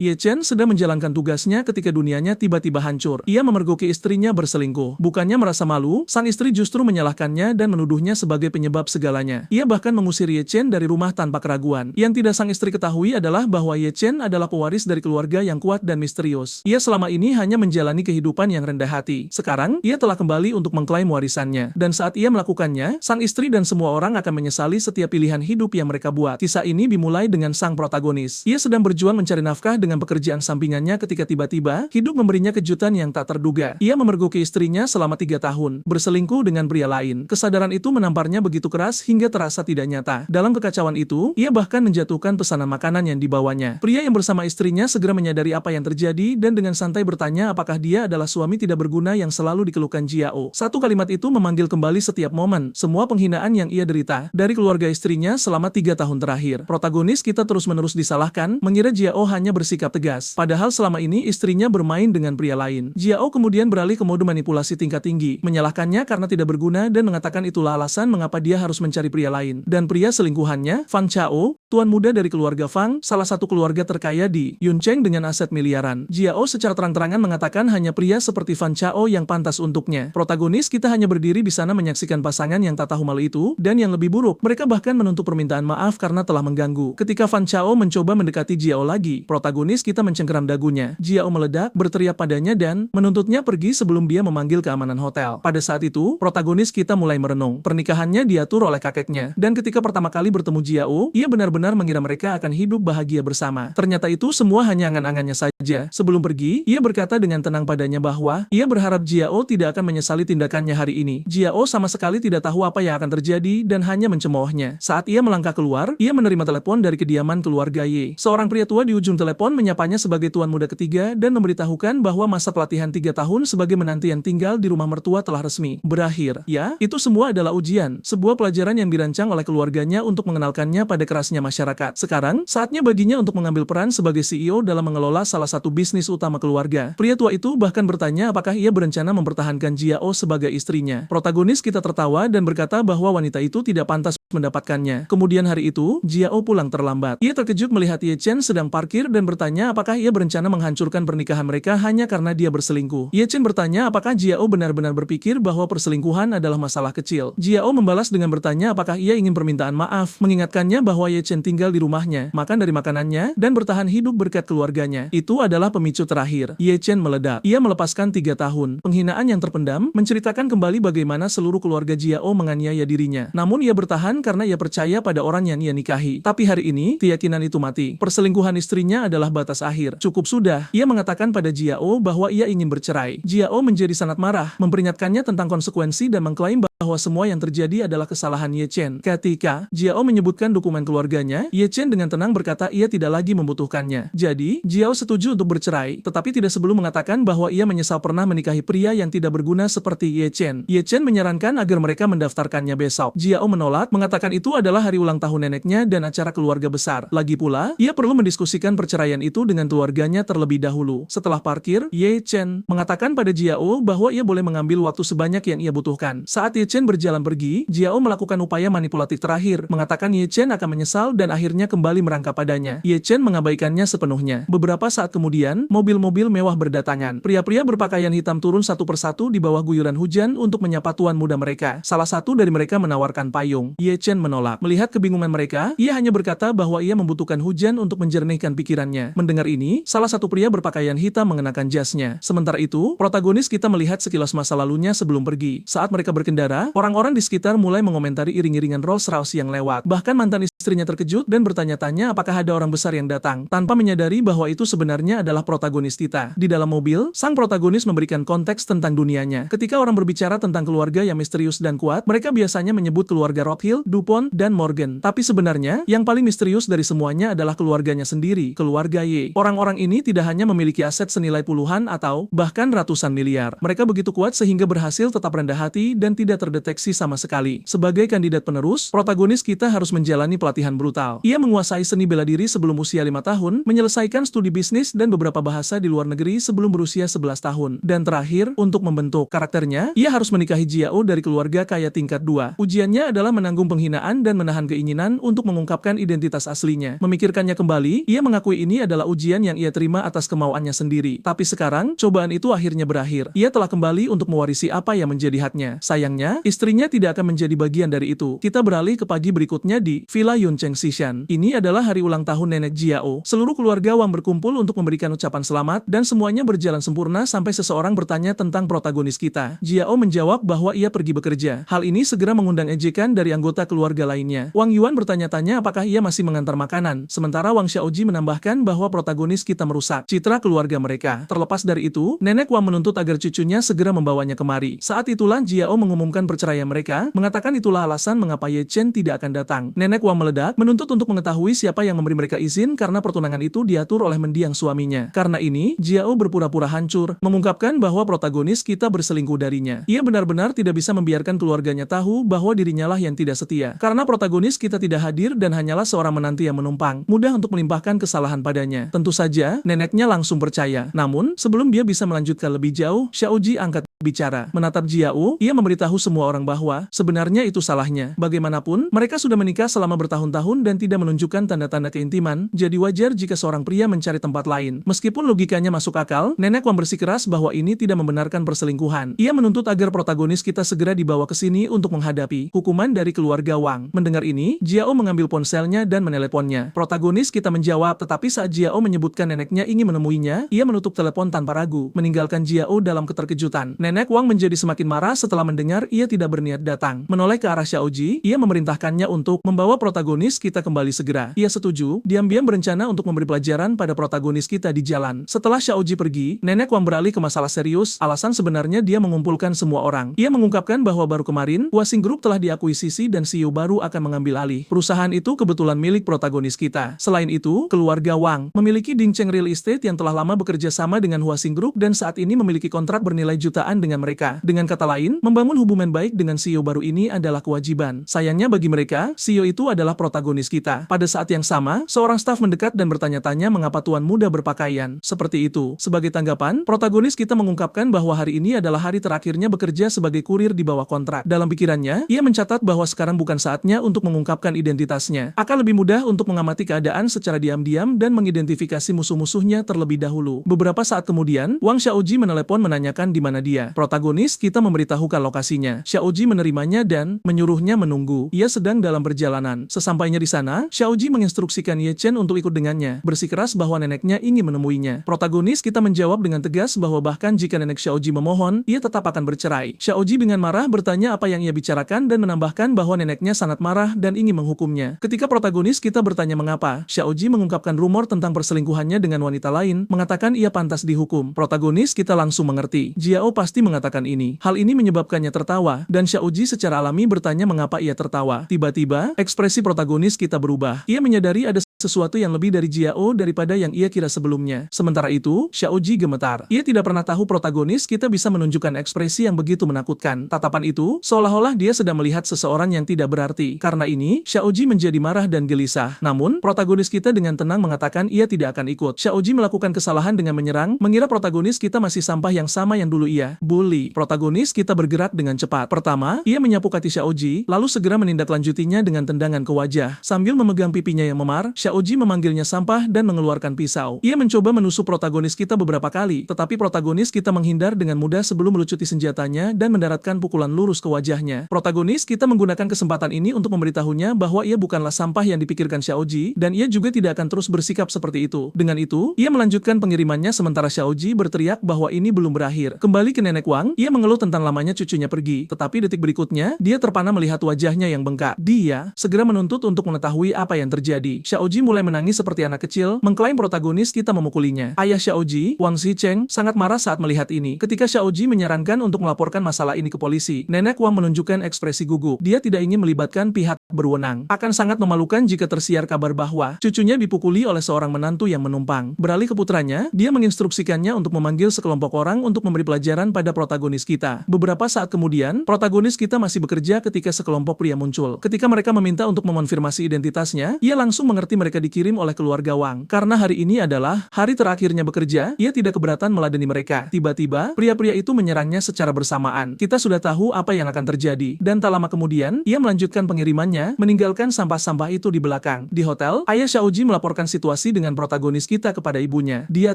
Ye Chen sedang menjalankan tugasnya ketika dunianya tiba-tiba hancur. Ia memergoki istrinya berselingkuh. Bukannya merasa malu, sang istri justru menyalahkannya dan menuduhnya sebagai penyebab segalanya. Ia bahkan mengusir Ye Chen dari rumah tanpa keraguan. Yang tidak sang istri ketahui adalah bahwa Ye Chen adalah pewaris dari keluarga yang kuat dan misterius. Ia selama ini hanya menjalani kehidupan yang rendah hati. Sekarang, ia telah kembali untuk mengklaim warisannya. Dan saat ia melakukannya, sang istri dan semua orang akan menyesali setiap pilihan hidup yang mereka buat. Kisah ini dimulai dengan sang protagonis. Ia sedang berjuang mencari nafkah dengan pekerjaan sampingannya ketika tiba-tiba, hidup memberinya kejutan yang tak terduga. Ia memergoki istrinya selama 3 tahun, berselingkuh dengan pria lain. Kesadaran itu menamparnya begitu keras hingga terasa tidak nyata. Dalam kekacauan itu, ia bahkan menjatuhkan pesanan makanan yang dibawanya. Pria yang bersama istrinya segera menyadari apa yang terjadi dan dengan santai bertanya apakah dia adalah suami tidak berguna yang selalu dikeluhkan Jiao. Satu kalimat itu memanggil kembali setiap momen, semua penghinaan yang ia derita dari keluarga istrinya selama 3 tahun terakhir. Protagonis kita terus-menerus disalahkan, mengira Jiao hanya bersikap tegas. Padahal selama ini istrinya bermain dengan pria lain. Jiao kemudian beralih ke mode manipulasi tingkat tinggi, menyalahkannya karena tidak berguna dan mengatakan itulah alasan mengapa dia harus mencari pria lain. Dan pria selingkuhannya, Fan Chao, tuan muda dari keluarga Fang, salah satu keluarga terkaya di Yuncheng dengan aset miliaran. Jiao secara terang-terangan mengatakan hanya pria seperti Fan Chao yang pantas untuknya. Protagonis kita hanya berdiri di sana menyaksikan pasangan yang tak tahu malu itu, dan yang lebih buruk, mereka bahkan menuntut permintaan maaf karena telah mengganggu. Ketika Fan Chao mencoba mendekati Jiao lagi, protagonis kita mencengkeram dagunya. Jiao meledak, berteriak padanya dan menuntutnya pergi sebelum dia memanggil keamanan hotel. Pada saat itu, protagonis kita mulai merenung. Pernikahannya diatur oleh kakeknya, dan ketika pertama kali bertemu Jiao, ia benar-benar mengira mereka akan hidup bahagia bersama. Ternyata itu semua hanya angan-angannya saja. Sebelum pergi, ia berkata dengan tenang padanya bahwa ia berharap Jiao tidak akan menyesali tindakannya hari ini. Jiao sama sekali tidak tahu apa yang akan terjadi dan hanya mencemoohnya. Saat ia melangkah keluar, ia menerima telepon dari kediaman keluarga Ye. Seorang pria tua di ujung telepon menyapanya sebagai tuan muda ketiga dan memberitahukan bahwa masa pelatihan 3 tahun sebagai menantu yang tinggal di rumah mertua telah resmi berakhir. Ya, itu semua adalah ujian, sebuah pelajaran yang dirancang oleh keluarganya untuk mengenalkannya pada kerasnya masyarakat. Sekarang, saatnya baginya untuk mengambil peran sebagai CEO dalam mengelola salah satu bisnis utama keluarga. Pria tua itu bahkan bertanya apakah ia berencana mempertahankan Jiao sebagai istrinya. Protagonis kita tertawa dan berkata bahwa wanita itu tidak pantas mendapatkannya. Kemudian hari itu, Jiao pulang terlambat. Ia terkejut melihat Ye Chen sedang parkir dan bertanya apakah ia berencana menghancurkan pernikahan mereka hanya karena dia berselingkuh. Ye Chen bertanya apakah Jiao benar-benar berpikir bahwa perselingkuhan adalah masalah kecil. Jiao membalas dengan bertanya apakah ia ingin permintaan maaf, mengingatkannya bahwa Ye Chen tinggal di rumahnya, makan dari makanannya, dan bertahan hidup berkat keluarganya. Itu adalah pemicu terakhir. Ye Chen meledak. Ia melepaskan 3 tahun. Penghinaan yang terpendam, menceritakan kembali bagaimana seluruh keluarga Jiao menganiaya dirinya. Namun ia bertahan karena ia percaya pada orang yang ia nikahi. Tapi hari ini, keyakinan itu mati. Perselingkuhan istrinya adalah batas akhir. Cukup sudah. Ia mengatakan pada Jiao bahwa ia ingin bercerai. Jiao menjadi sangat marah, memperingatkannya tentang konsekuensi dan mengklaim bahwa semua yang terjadi adalah kesalahan Ye Chen. Ketika Jiao menyebutkan dokumen keluarganya, Ye Chen dengan tenang berkata ia tidak lagi membutuhkannya. Jadi, Jiao setuju untuk bercerai, tetapi tidak sebelum mengatakan bahwa ia menyesal pernah menikahi pria yang tidak berguna seperti Ye Chen. Ye Chen menyarankan agar mereka mendaftarkannya besok. Jiao menolak, mengatakan itu adalah hari ulang tahun neneknya dan acara keluarga besar. Lagi pula, ia perlu mendiskusikan perceraian itu dengan keluarganya terlebih dahulu. Setelah parkir, Ye Chen mengatakan pada Jiao bahwa ia boleh mengambil waktu sebanyak yang ia butuhkan. Saat Ye Chen berjalan pergi, Jiao melakukan upaya manipulatif terakhir, mengatakan Ye Chen akan menyesal dan akhirnya kembali merangkap padanya. Ye Chen mengabaikannya sepenuhnya. Beberapa saat kemudian, mobil-mobil mewah berdatangan. Pria-pria berpakaian hitam turun satu persatu di bawah guyuran hujan untuk menyapa tuan muda mereka. Salah satu dari mereka menawarkan payung. Ye Chen menolak. Melihat kebingungan mereka, ia hanya berkata bahwa ia membutuhkan hujan untuk menjernihkan pikirannya. Mendengar ini, salah satu pria berpakaian hitam mengenakan jasnya. Sementara itu, protagonis kita melihat sekilas masa lalunya sebelum pergi. Saat mereka berkendara, orang-orang di sekitar mulai mengomentari iring-iringan Rolls-Royce yang lewat. Bahkan mantan istrinya terkejut dan bertanya-tanya apakah ada orang besar yang datang, tanpa menyadari bahwa itu sebenarnya adalah protagonis kita. Di dalam mobil, sang protagonis memberikan konteks tentang dunianya. Ketika orang berbicara tentang keluarga yang misterius dan kuat, mereka biasanya menyebut keluarga Rothschild, DuPont, dan Morgan. Tapi sebenarnya, yang paling misterius dari semuanya adalah keluarganya sendiri, keluarga Ye. Orang-orang ini tidak hanya memiliki aset senilai puluhan atau bahkan ratusan miliar. Mereka begitu kuat sehingga berhasil tetap rendah hati dan tidak terdeteksi sama sekali. Sebagai kandidat penerus, protagonis kita harus menjalani pelatihan pelatihan brutal. Ia menguasai seni bela diri sebelum usia 5 tahun, menyelesaikan studi bisnis dan beberapa bahasa di luar negeri sebelum berusia 11 tahun. Dan terakhir, untuk membentuk karakternya, ia harus menikahi Jiao dari keluarga kaya tingkat 2. Ujiannya adalah menanggung penghinaan dan menahan keinginan untuk mengungkapkan identitas aslinya. Memikirkannya kembali, ia mengakui ini adalah ujian yang ia terima atas kemauannya sendiri. Tapi sekarang, cobaan itu akhirnya berakhir. Ia telah kembali untuk mewarisi apa yang menjadi haknya. Sayangnya, istrinya tidak akan menjadi bagian dari itu. Kita beralih ke pagi berikutnya di Villa Yuncheng Sishan. Ini adalah hari ulang tahun nenek Jiao. Seluruh keluarga Wang berkumpul untuk memberikan ucapan selamat dan semuanya berjalan sempurna sampai seseorang bertanya tentang protagonis kita. Jiao menjawab bahwa ia pergi bekerja. Hal ini segera mengundang ejekan dari anggota keluarga lainnya. Wang Yuan bertanya-tanya apakah ia masih mengantar makanan. Sementara Wang Xiaoji menambahkan bahwa protagonis kita merusak citra keluarga mereka. Terlepas dari itu, nenek Wang menuntut agar cucunya segera membawanya kemari. Saat itulah Jiao mengumumkan perceraian mereka, mengatakan itulah alasan mengapa Ye Chen tidak akan datang. Nenek Wang meledak, menuntut untuk mengetahui siapa yang memberi mereka izin karena pertunangan itu diatur oleh mendiang suaminya. Karena ini, Jiao berpura-pura hancur, mengungkapkan bahwa protagonis kita berselingkuh darinya. Ia benar-benar tidak bisa membiarkan keluarganya tahu bahwa dirinya lah yang tidak setia. Karena protagonis kita tidak hadir dan hanyalah seorang menanti yang menumpang, mudah untuk melimpahkan kesalahan padanya. Tentu saja, neneknya langsung percaya. Namun, sebelum dia bisa melanjutkan lebih jauh, Xiaoji angkat bicara. Menatap Jiao, ia memberitahu semua orang bahwa sebenarnya itu salahnya. Bagaimanapun, mereka sudah menikah selama bertahun-tahun dan tidak menunjukkan tanda-tanda keintiman, jadi wajar jika seorang pria mencari tempat lain. Meskipun logikanya masuk akal, nenek Wang bersikeras bahwa ini tidak membenarkan perselingkuhan. Ia menuntut agar protagonis kita segera dibawa ke sini untuk menghadapi hukuman dari keluarga Wang. Mendengar ini, Jiao mengambil ponselnya dan meneleponnya. Protagonis kita menjawab, tetapi saat Jiao menyebutkan neneknya ingin menemuinya, ia menutup telepon tanpa ragu, meninggalkan Jiao dalam keterkejutan. Nenek Wang menjadi semakin marah setelah mendengar ia tidak berniat datang. Menoleh ke arah Xiaoji, ia memerintahkannya untuk membawa protagonis kita kembali segera. Ia setuju, diam-diam berencana untuk memberi pelajaran pada protagonis kita di jalan. Setelah Xiaoji pergi, nenek Wang beralih ke masalah serius, alasan sebenarnya dia mengumpulkan semua orang. Ia mengungkapkan bahwa baru kemarin, Huaxing Group telah diakuisisi dan CEO baru akan mengambil alih. Perusahaan itu kebetulan milik protagonis kita. Selain itu, keluarga Wang memiliki Dingcheng Real Estate yang telah lama bekerja sama dengan Huaxing Group dan saat ini memiliki kontrak bernilai jutaan dengan mereka. Dengan kata lain, membangun hubungan baik dengan CEO baru ini adalah kewajiban. Sayangnya bagi mereka, CEO itu adalah protagonis kita. Pada saat yang sama, seorang staf mendekat dan bertanya-tanya mengapa tuan muda berpakaian seperti itu. Sebagai tanggapan, protagonis kita mengungkapkan bahwa hari ini adalah hari terakhirnya bekerja sebagai kurir di bawah kontrak. Dalam pikirannya, ia mencatat bahwa sekarang bukan saatnya untuk mengungkapkan identitasnya. Akan lebih mudah untuk mengamati keadaan secara diam-diam dan mengidentifikasi musuh-musuhnya terlebih dahulu. Beberapa saat kemudian, Wang Xiaoji menelepon menanyakan di mana dia. Protagonis kita memberitahukan lokasinya. Xiaoji menerimanya dan menyuruhnya menunggu. Ia sedang dalam perjalanan. Sesampainya di sana, Xiaoji menginstruksikan Ye Chen untuk ikut dengannya, bersikeras bahwa neneknya ingin menemuinya. Protagonis kita menjawab dengan tegas bahwa bahkan jika nenek Xiaoji memohon, ia tetap akan bercerai. Xiaoji dengan marah bertanya apa yang ia bicarakan dan menambahkan bahwa neneknya sangat marah dan ingin menghukumnya. Ketika protagonis kita bertanya mengapa, Xiaoji mengungkapkan rumor tentang perselingkuhannya dengan wanita lain, mengatakan ia pantas dihukum. Protagonis kita langsung mengerti. Jiao pasti mengatakan ini. Hal ini menyebabkannya tertawa, dan Xiaoji secara alami bertanya mengapa ia tertawa. Tiba-tiba, ekspresi protagonis kita berubah. Ia menyadari ada sesuatu yang lebih dari Jiao daripada yang ia kira sebelumnya. Sementara itu, Xiaoji gemetar. Ia tidak pernah tahu protagonis kita bisa menunjukkan ekspresi yang begitu menakutkan. Tatapan itu, seolah-olah dia sedang melihat seseorang yang tidak berarti. Karena ini, Xiaoji menjadi marah dan gelisah. Namun, protagonis kita dengan tenang mengatakan ia tidak akan ikut. Xiaoji melakukan kesalahan dengan menyerang, mengira protagonis kita masih sampah yang sama yang dulu ia bully. Protagonis kita bergerak dengan cepat. Pertama, ia menyapu kaki Xiaoji, lalu segera menindaklanjutinya dengan tendangan ke wajah. Sambil memegang pipinya yang memar, Xiaoji memanggilnya sampah dan mengeluarkan pisau. Ia mencoba menusuk protagonis kita beberapa kali, tetapi protagonis kita menghindar dengan mudah sebelum melucuti senjatanya dan mendaratkan pukulan lurus ke wajahnya. Protagonis kita menggunakan kesempatan ini untuk memberitahunya bahwa ia bukanlah sampah yang dipikirkan Xiaoji, dan ia juga tidak akan terus bersikap seperti itu. Dengan itu, ia melanjutkan pengirimannya sementara Xiaoji berteriak bahwa ini belum berakhir. Kembali ke nenek Wang, ia mengeluh tentang lamanya cucunya pergi, tetapi detik berikutnya, dia terpana melihat wajahnya yang bengkak. Dia segera menuntut untuk mengetahui apa yang terjadi. Xiaoji mulai menangis seperti anak kecil, mengklaim protagonis kita memukulinya. Ayah Xiaoji, Wang Zicheng, sangat marah saat melihat ini. Ketika Xiaoji menyarankan untuk melaporkan masalah ini ke polisi, nenek Wang menunjukkan ekspresi gugup. Dia tidak ingin melibatkan pihak berwenang. Akan sangat memalukan jika tersiar kabar bahwa cucunya dipukuli oleh seorang menantu yang menumpang. Beralih ke putranya, dia menginstruksikannya untuk memanggil sekelompok orang untuk memberi pelajaran pada protagonis kita. Beberapa saat kemudian, protagonis kita masih bekerja ketika sekelompok pria muncul. Ketika mereka meminta untuk mengonfirmasi identitasnya, ia langsung mengerti mereka dikirim oleh keluarga Wang. Karena hari ini adalah hari terakhirnya bekerja, ia tidak keberatan meladeni mereka. Tiba-tiba, pria-pria itu menyerangnya secara bersamaan. Kita sudah tahu apa yang akan terjadi. Dan tak lama kemudian, ia melanjutkan pengirimannya, meninggalkan sampah-sampah itu di belakang. Di hotel, ayah Xiaoji melaporkan situasi dengan protagonis kita kepada ibunya. Dia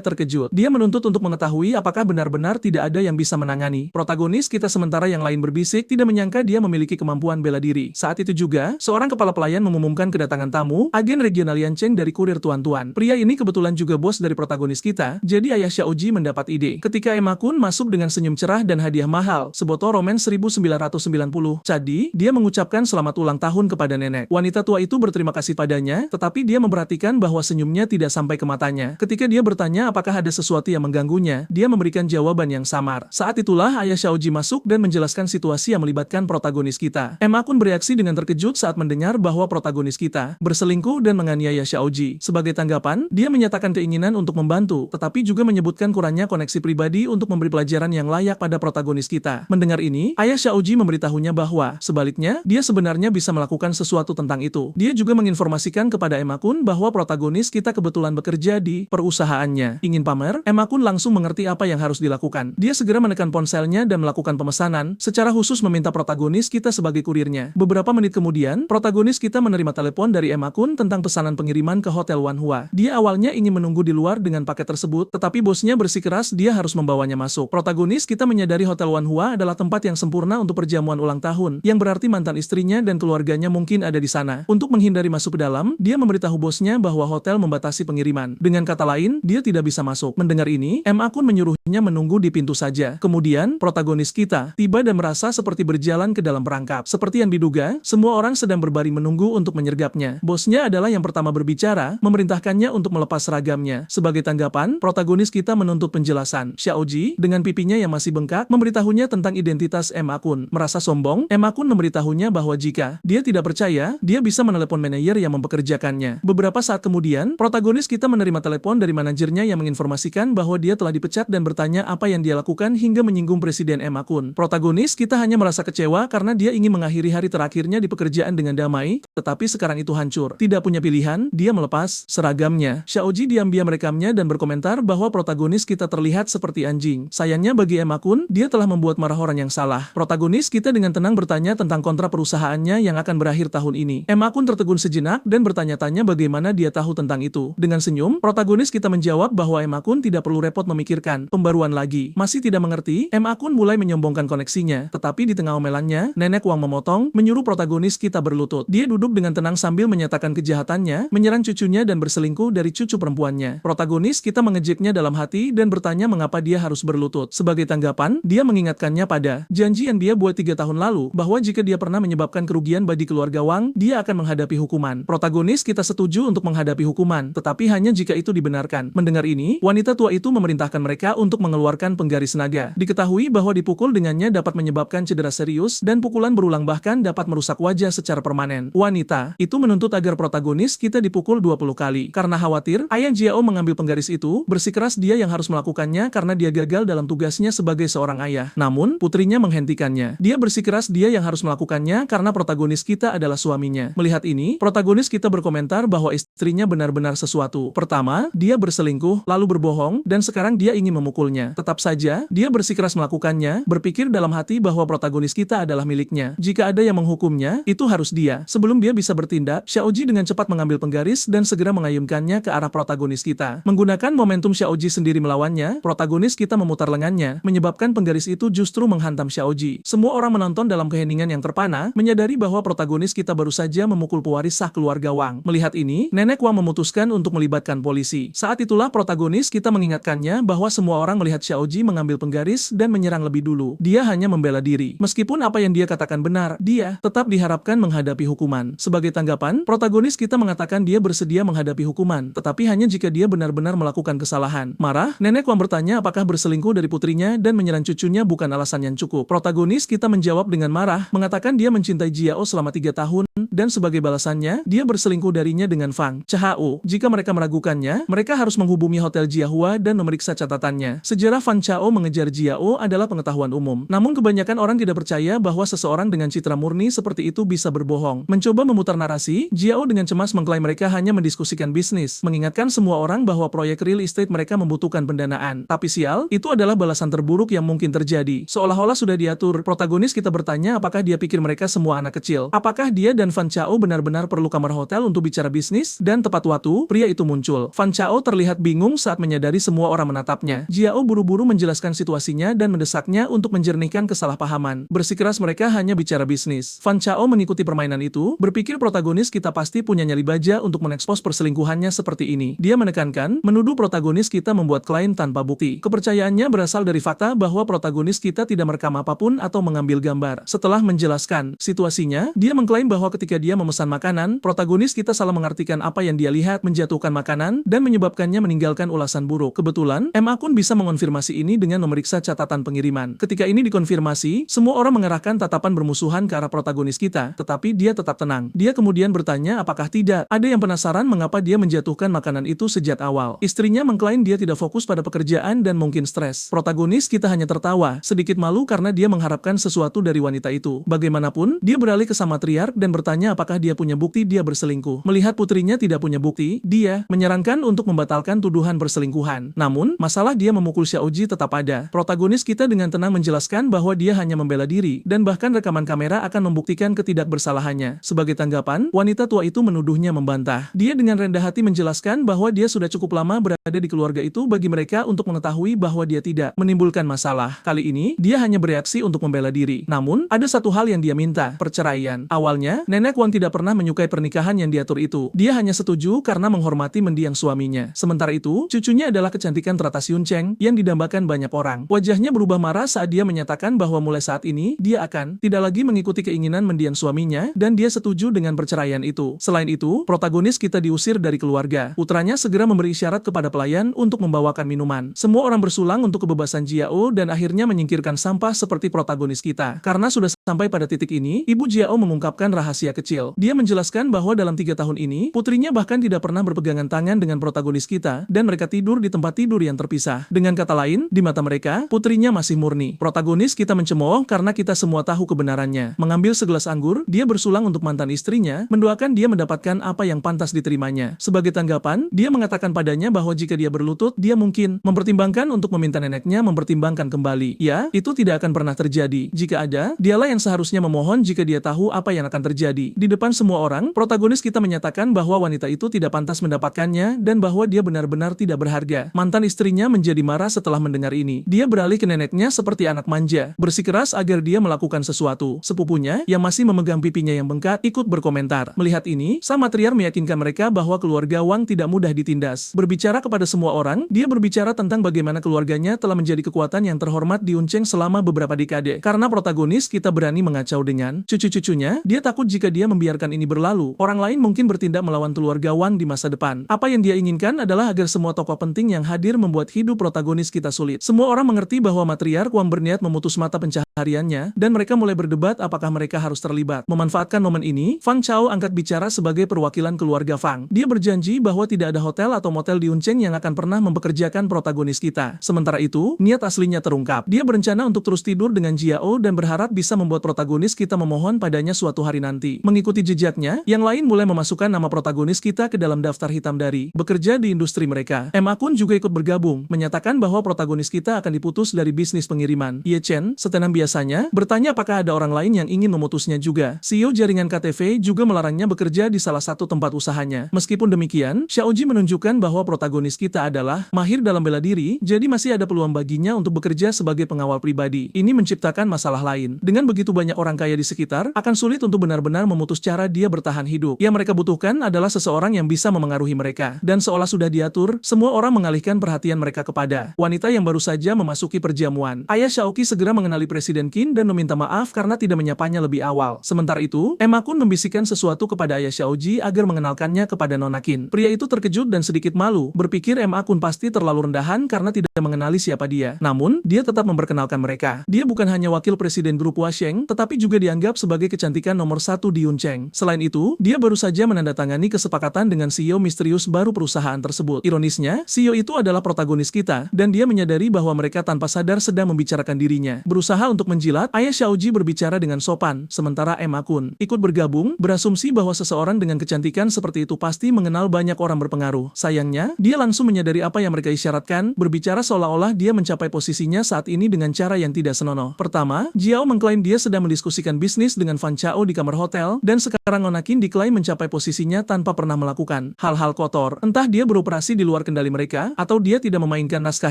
terkejut. Dia menuntut untuk mengetahui apakah benar-benar tidak ada yang bisa menangani protagonis kita, sementara yang lain berbisik tidak menyangka dia memiliki kemampuan bela diri. Saat itu juga, seorang kepala pelayan mengumumkan kedatangan tamu, agen regional Yan Cheng dari kurir tuan-tuan. Pria ini kebetulan juga bos dari protagonis kita, jadi ayah Xiaoji mendapat ide. Ketika Emma Kun masuk dengan senyum cerah dan hadiah mahal, sebotol romen 1990. Jadi, dia mengucapkan selamat ulang tahun kepada nenek. Wanita tua itu berterima kasih padanya, tetapi dia memperhatikan bahwa senyumnya tidak sampai ke matanya. Ketika dia bertanya apakah ada sesuatu yang mengganggunya, dia memberikan jawaban yang samar. Saat itulah ayah Xiaoji masuk dan menjelaskan situasi yang melibatkan protagonis kita. Emma Kun bereaksi dengan terkejut saat mendengar bahwa protagonis kita berselingkuh dan menganiaya Xiaoji. Sebagai tanggapan, dia menyatakan keinginan untuk membantu, tetapi juga menyebutkan kurangnya koneksi pribadi untuk memberi pelajaran yang layak pada protagonis kita. Mendengar ini, ayah Xiaoji memberitahunya bahwa, sebaliknya, dia sebenarnya bisa melakukan sesuatu tentang itu. Dia juga menginformasikan kepada Emma Kun bahwa protagonis kita kebetulan bekerja di perusahaannya. Ingin pamer, Emma Kun langsung mengerti apa yang harus dilakukan. Dia segera menekan ponselnya dan melakukan pemesanan, secara khusus meminta protagonis kita sebagai kurirnya. Beberapa menit kemudian, protagonis kita menerima telepon dari Emma Kun tentang pesanan pengiriman ke Hotel Wanhua. Dia awalnya ingin menunggu di luar dengan paket tersebut, tetapi bosnya bersikeras dia harus membawanya masuk. Protagonis kita menyadari Hotel Wanhua adalah tempat yang sempurna untuk perjamuan ulang tahun, yang berarti mantan istrinya dan keluarganya mungkin ada di sana. Untuk menghindari masuk ke dalam, dia memberitahu bosnya bahwa hotel membatasi pengiriman. Dengan kata lain, dia tidak bisa masuk. Mendengar ini, Emma Kun menyuruhnya menunggu di pintu saja. Kemudian, protagonis kita tiba dan merasa seperti berjalan ke dalam perangkap. Seperti yang diduga, semua orang sedang berbaring menunggu untuk menyergapnya. Bosnya adalah yang pertama berbicara, memerintahkannya untuk melepas seragamnya. Sebagai tanggapan, protagonis kita menuntut penjelasan. Xiaoji, dengan pipinya yang masih bengkak, memberitahunya tentang identitas Emma Kun. Merasa sombong, Emma Kun memberitahunya bahwa jika dia tidak percaya, dia bisa menelepon manajer yang mempekerjakannya. Beberapa saat kemudian, protagonis kita menerima telepon dari manajernya yang menginformasikan bahwa dia telah dipecat dan bertanya apa yang dia lakukan hingga menyinggung Presiden Emma Kun. Protagonis kita hanya merasa kecewa karena dia ingin mengakhiri hari terakhirnya di pekerjaan dengan damai, tetapi sekarang itu hancur. Tidak punya pilihan, dia melepas seragamnya. Xiaoji diam-diam merekamnya dan berkomentar bahwa protagonis kita terlihat seperti anjing. Sayangnya bagi Emma Kun, dia telah membuat marah orang yang salah. Protagonis kita dengan tenang bertanya tentang kontrak perusahaannya yang akan berakhir tahun ini. Emma Kun tertegun sejenak dan bertanya-tanya bagaimana dia tahu tentang itu. Dengan senyum, protagonis kita menjawab bahwa Emma Kun tidak perlu repot memikirkan pembaruan lagi. Masih tidak mengerti, Emma Kun mulai menyombongkan koneksinya. Tetapi di tengah omelannya, nenek Wang memotong, menyuruh protagonis kita berlutut. Dia duduk dengan tenang sambil menyatakan kejahatannya, menyerang cucunya dan berselingkuh dari cucu perempuannya. Protagonis kita mengejeknya dalam hati dan bertanya mengapa dia harus berlutut. Sebagai tanggapan, dia mengingatkannya pada janji yang dia buat 3 tahun lalu, bahwa jika dia pernah menyebabkan kerugian bagi keluarga Wang, dia akan menghadapi hukuman. Protagonis kita setuju untuk menghadapi hukuman, tetapi hanya jika itu dibenarkan. Mendengar ini, wanita tua itu memerintahkan mereka untuk mengeluarkan penggaris naga. Diketahui bahwa dipukul dengannya dapat menyebabkan cedera serius dan pukulan berulang bahkan dapat merusak wajah secara permanen. Wanita itu menuntut agar protagonis kita dipukul 20 kali. Karena khawatir, ayah Jiao mengambil penggaris itu, bersikeras dia yang harus melakukannya karena dia gagal dalam tugasnya sebagai seorang ayah. Namun, putrinya menghentikannya. Dia bersikeras dia yang harus melakukannya karena protagonis kita adalah suaminya. Melihat ini, protagonis kita berkomentar bahwa istrinya benar-benar sesuatu. Pertama, dia berselingkuh, lalu berbohong, dan sekarang dia ingin memukulnya. Tetap saja, dia bersikeras melakukannya, berpikir dalam hati bahwa protagonis kita adalah miliknya. Jika ada yang menghukumnya, itu harus dia. Sebelum dia bisa bertindak, Xiaoji dengan cepat mengambil penggaris dan segera mengayunkannya ke arah protagonis kita. Menggunakan momentum Xiaoji sendiri melawannya, protagonis kita memutar lengannya, menyebabkan penggaris itu justru menghantam Xiaoji. Semua orang menonton dalam keheningan yang terpana, menyadari bahwa protagonis kita baru saja memukul pewaris sah keluarga Wang. Melihat ini, nenek Wang memutuskan untuk melibatkan polisi. Saat itulah protagonis kita mengingatkannya bahwa semua orang melihat Xiaoji mengambil penggaris dan menyerang lebih dulu. Dia hanya membela diri. Meskipun apa yang dia katakan benar, dia tetap diharapkan menghadapi hukuman. Sebagai tanggapan, protagonis kita mengatakan dia bersedia menghadapi hukuman, tetapi hanya jika dia benar-benar melakukan kesalahan. Marah, nenek Wang bertanya apakah berselingkuh dari putrinya dan menyerang cucunya bukan alasan yang cukup. Protagonis kita menjawab dengan marah, mengatakan dia mencintai Jiao selama 3 3 tahun, dan sebagai balasannya, dia berselingkuh darinya dengan Fang Chao. Jika mereka meragukannya, mereka harus menghubungi Hotel Jiahua dan memeriksa catatannya. Sejarah Fang Chao mengejar Jiao adalah pengetahuan umum. Namun kebanyakan orang tidak percaya bahwa seseorang dengan citra murni seperti itu bisa berbohong. Mencoba memutar narasi, Jiao dengan cemas mengklaim mereka hanya mendiskusikan bisnis, mengingatkan semua orang bahwa proyek real estate mereka membutuhkan pendanaan. Tapi sial, itu adalah balasan terburuk yang mungkin terjadi. Seolah-olah sudah diatur, protagonis kita bertanya apakah dia pikir mereka semua anak kecil. Apakah dia dan Fan Chao benar-benar perlu kamar hotel untuk bicara bisnis? Dan tepat waktu, pria itu muncul. Fan Chao terlihat bingung saat menyadari semua orang menatapnya. Jiao buru-buru menjelaskan situasinya dan mendesaknya untuk menjernihkan kesalahpahaman. Bersikeras mereka hanya bicara bisnis. Fan Chao mengikuti permainan itu, berpikir protagonis kita pasti punya nyali baja untuk mengekspos perselingkuhannya seperti ini. Dia menekankan, menuduh protagonis kita membuat klaim tanpa bukti. Kepercayaannya berasal dari fakta bahwa protagonis kita tidak merekam apapun atau mengambil gambar. Setelah menjelaskan situasinya, dia mengklaim bahwa ketika dia memesan makanan, protagonis kita salah mengartikan apa yang dia lihat, menjatuhkan makanan, dan menyebabkannya meninggalkan ulasan buruk. Kebetulan, M akun bisa mengonfirmasi ini dengan memeriksa catatan pengiriman. Ketika ini dikonfirmasi, semua orang mengerahkan tatapan bermusuhan ke arah protagonis kita, tetapi dia tetap tenang. Dia kemudian bertanya apakah tidak ada yang penasaran mengapa dia menjatuhkan makanan itu sejak awal. Istrinya mengklaim dia tidak fokus pada pekerjaan dan mungkin stres. Protagonis kita hanya tertawa, sedikit malu karena dia mengharapkan sesuatu dari wanita itu. Bagaimanapun, dia beralih ke sang matriark dan bertanya apakah dia punya bukti dia berselingkuh. Melihat putrinya tidak punya bukti, dia menyarankan untuk membatalkan tuduhan perselingkuhan. Namun, masalah dia memukul Xiaoji tetap ada. Protagonis kita dengan tenang menjelaskan bahwa dia hanya membela diri, dan bahkan rekaman kamera akan membuktikan ketidakbersalahannya. Sebagai tanggapan, wanita tua itu menuduhnya membantah. Dia dengan rendah hati menjelaskan bahwa dia sudah cukup lama berada di keluarga itu bagi mereka untuk mengetahui bahwa dia tidak menimbulkan masalah. Kali ini, dia hanya bereaksi untuk membela diri. Namun, ada satu hal yang dia minta, perceraian. Awalnya, Nenek Wang tidak pernah menyukai pernikahan yang diatur itu. Dia hanya setuju karena menghormati mendiang suaminya. Sementara itu, cucunya adalah kecantikan teratas Yun Cheng yang didambakan banyak orang. Wajahnya berubah marah saat dia menyatakan bahwa mulai saat ini, dia akan tidak lagi mengikuti keinginan mendiang suaminya dan dia setuju dengan perceraian itu. Selain itu, protagonis kita diusir dari keluarga. Putranya segera memberi isyarat kepada pelayan untuk membawakan minuman. Semua orang bersulang untuk kebebasan Jiao dan akhirnya menyingkirkan sampah seperti protagonis kita. Karena sudah sampai pada titik ini, Ibu Jiao mengungkapkan rahasia kecil. Dia menjelaskan bahwa dalam 3 tahun ini, putrinya bahkan tidak pernah berpegangan tangan dengan protagonis kita, dan mereka tidur di tempat tidur yang terpisah. Dengan kata lain, di mata mereka, putrinya masih murni. Protagonis kita mencemooh karena kita semua tahu kebenarannya. Mengambil segelas anggur, dia bersulang untuk mantan istrinya, mendoakan dia mendapatkan apa yang pantas diterimanya. Sebagai tanggapan, dia mengatakan padanya bahwa jika dia berlutut, dia mungkin mempertimbangkan untuk meminta neneknya mempertimbangkan kembali. Ya, itu tidak akan pernah terjadi. Jika ada, dialah yang seharusnya memohon jika dia tahu apa yang akan terjadi. Di depan semua orang, protagonis kita menyatakan bahwa wanita itu tidak pantas mendapatkannya dan bahwa dia benar-benar tidak berharga. Mantan istrinya menjadi marah setelah mendengar ini. Dia beralih ke neneknya seperti anak manja, bersikeras agar dia melakukan sesuatu. Sepupunya, yang masih memegang pipinya yang bengkak, ikut berkomentar. Melihat ini, sang matriark meyakinkan mereka bahwa keluarga Wang tidak mudah ditindas. Berbicara kepada semua orang, dia berbicara tentang bagaimana keluarganya telah menjadi kekuatan yang terhormat di Yuncheng selama beberapa dekade. Karena protagonis kita berani mengacau dengan cucu-cucunya, dia takut jika dia membiarkan ini berlalu, orang lain mungkin bertindak melawan keluarga Wang di masa depan. Apa yang dia inginkan adalah agar semua tokoh penting yang hadir membuat hidup protagonis kita sulit. Semua orang mengerti bahwa matriark Wang berniat memutus mata pencahariannya, dan mereka mulai berdebat apakah mereka harus terlibat. Memanfaatkan momen ini, Fang Chao angkat bicara sebagai perwakilan keluarga Fang. Dia berjanji bahwa tidak ada hotel atau motel di Yuncheng yang akan pernah mempekerjakan protagonis kita. Sementara itu, niat aslinya terungkap. Dia berencana untuk terus tidur dengan Jiao dan berharap bisa membuat protagonis kita memohon padanya suatu hari nanti. Mengikuti jejaknya, yang lain mulai memasukkan nama protagonis kita ke dalam daftar hitam dari bekerja di industri mereka. M akun juga ikut bergabung, menyatakan bahwa protagonis kita akan diputus dari bisnis pengiriman. Ye Chen, setenang biasanya, bertanya apakah ada orang lain yang ingin memutusnya juga. CEO jaringan KTV juga melarangnya bekerja di salah satu tempat usahanya. Meskipun demikian, Xiaoji menunjukkan bahwa protagonis kita adalah mahir dalam bela diri, jadi masih ada peluang baginya untuk bekerja sebagai pengawal pribadi. Ini menciptakan masalah lain. Dengan begitu banyak orang kaya di sekitar, akan sulit untuk benar-benar memutus cara dia bertahan hidup. Yang mereka butuhkan adalah seseorang yang bisa memengaruhi mereka. Dan seolah sudah diatur, semua orang mengalihkan perhatian mereka kepada wanita yang baru saja memasuki perjamuan. Ayah Xiaoqi segera mengenali Presiden Presiden Qin dan meminta maaf karena tidak menyapanya lebih awal. Sementara itu, Emma Kun membisikkan sesuatu kepada ayah Xiaoji agar mengenalkannya kepada Nona Qin. Pria itu terkejut dan sedikit malu, berpikir Emma Kun pasti terlalu rendahan karena tidak mengenali siapa dia. Namun, dia tetap memperkenalkan mereka. Dia bukan hanya wakil presiden grup Huasheng, tetapi juga dianggap sebagai kecantikan nomor 1 di Yuncheng. Selain itu, dia baru saja menandatangani kesepakatan dengan CEO misterius baru perusahaan tersebut. Ironisnya, CEO itu adalah protagonis kita, dan dia menyadari bahwa mereka tanpa sadar sedang membicarakan dirinya. Berusaha untuk menjilat, ayah Xiaoji berbicara dengan sopan, sementara Emma Kun ikut bergabung, berasumsi bahwa seseorang dengan kecantikan seperti itu pasti mengenal banyak orang berpengaruh. Sayangnya, dia langsung menyadari apa yang mereka isyaratkan, berbicara seolah-olah dia mencapai posisinya saat ini dengan cara yang tidak senonoh. Pertama, Jiao mengklaim dia sedang mendiskusikan bisnis dengan Fan Chao di kamar hotel, dan sekarang Nona Qin diklaim mencapai posisinya tanpa pernah melakukan hal-hal kotor. Entah dia beroperasi di luar kendali mereka, atau dia tidak memainkan naskah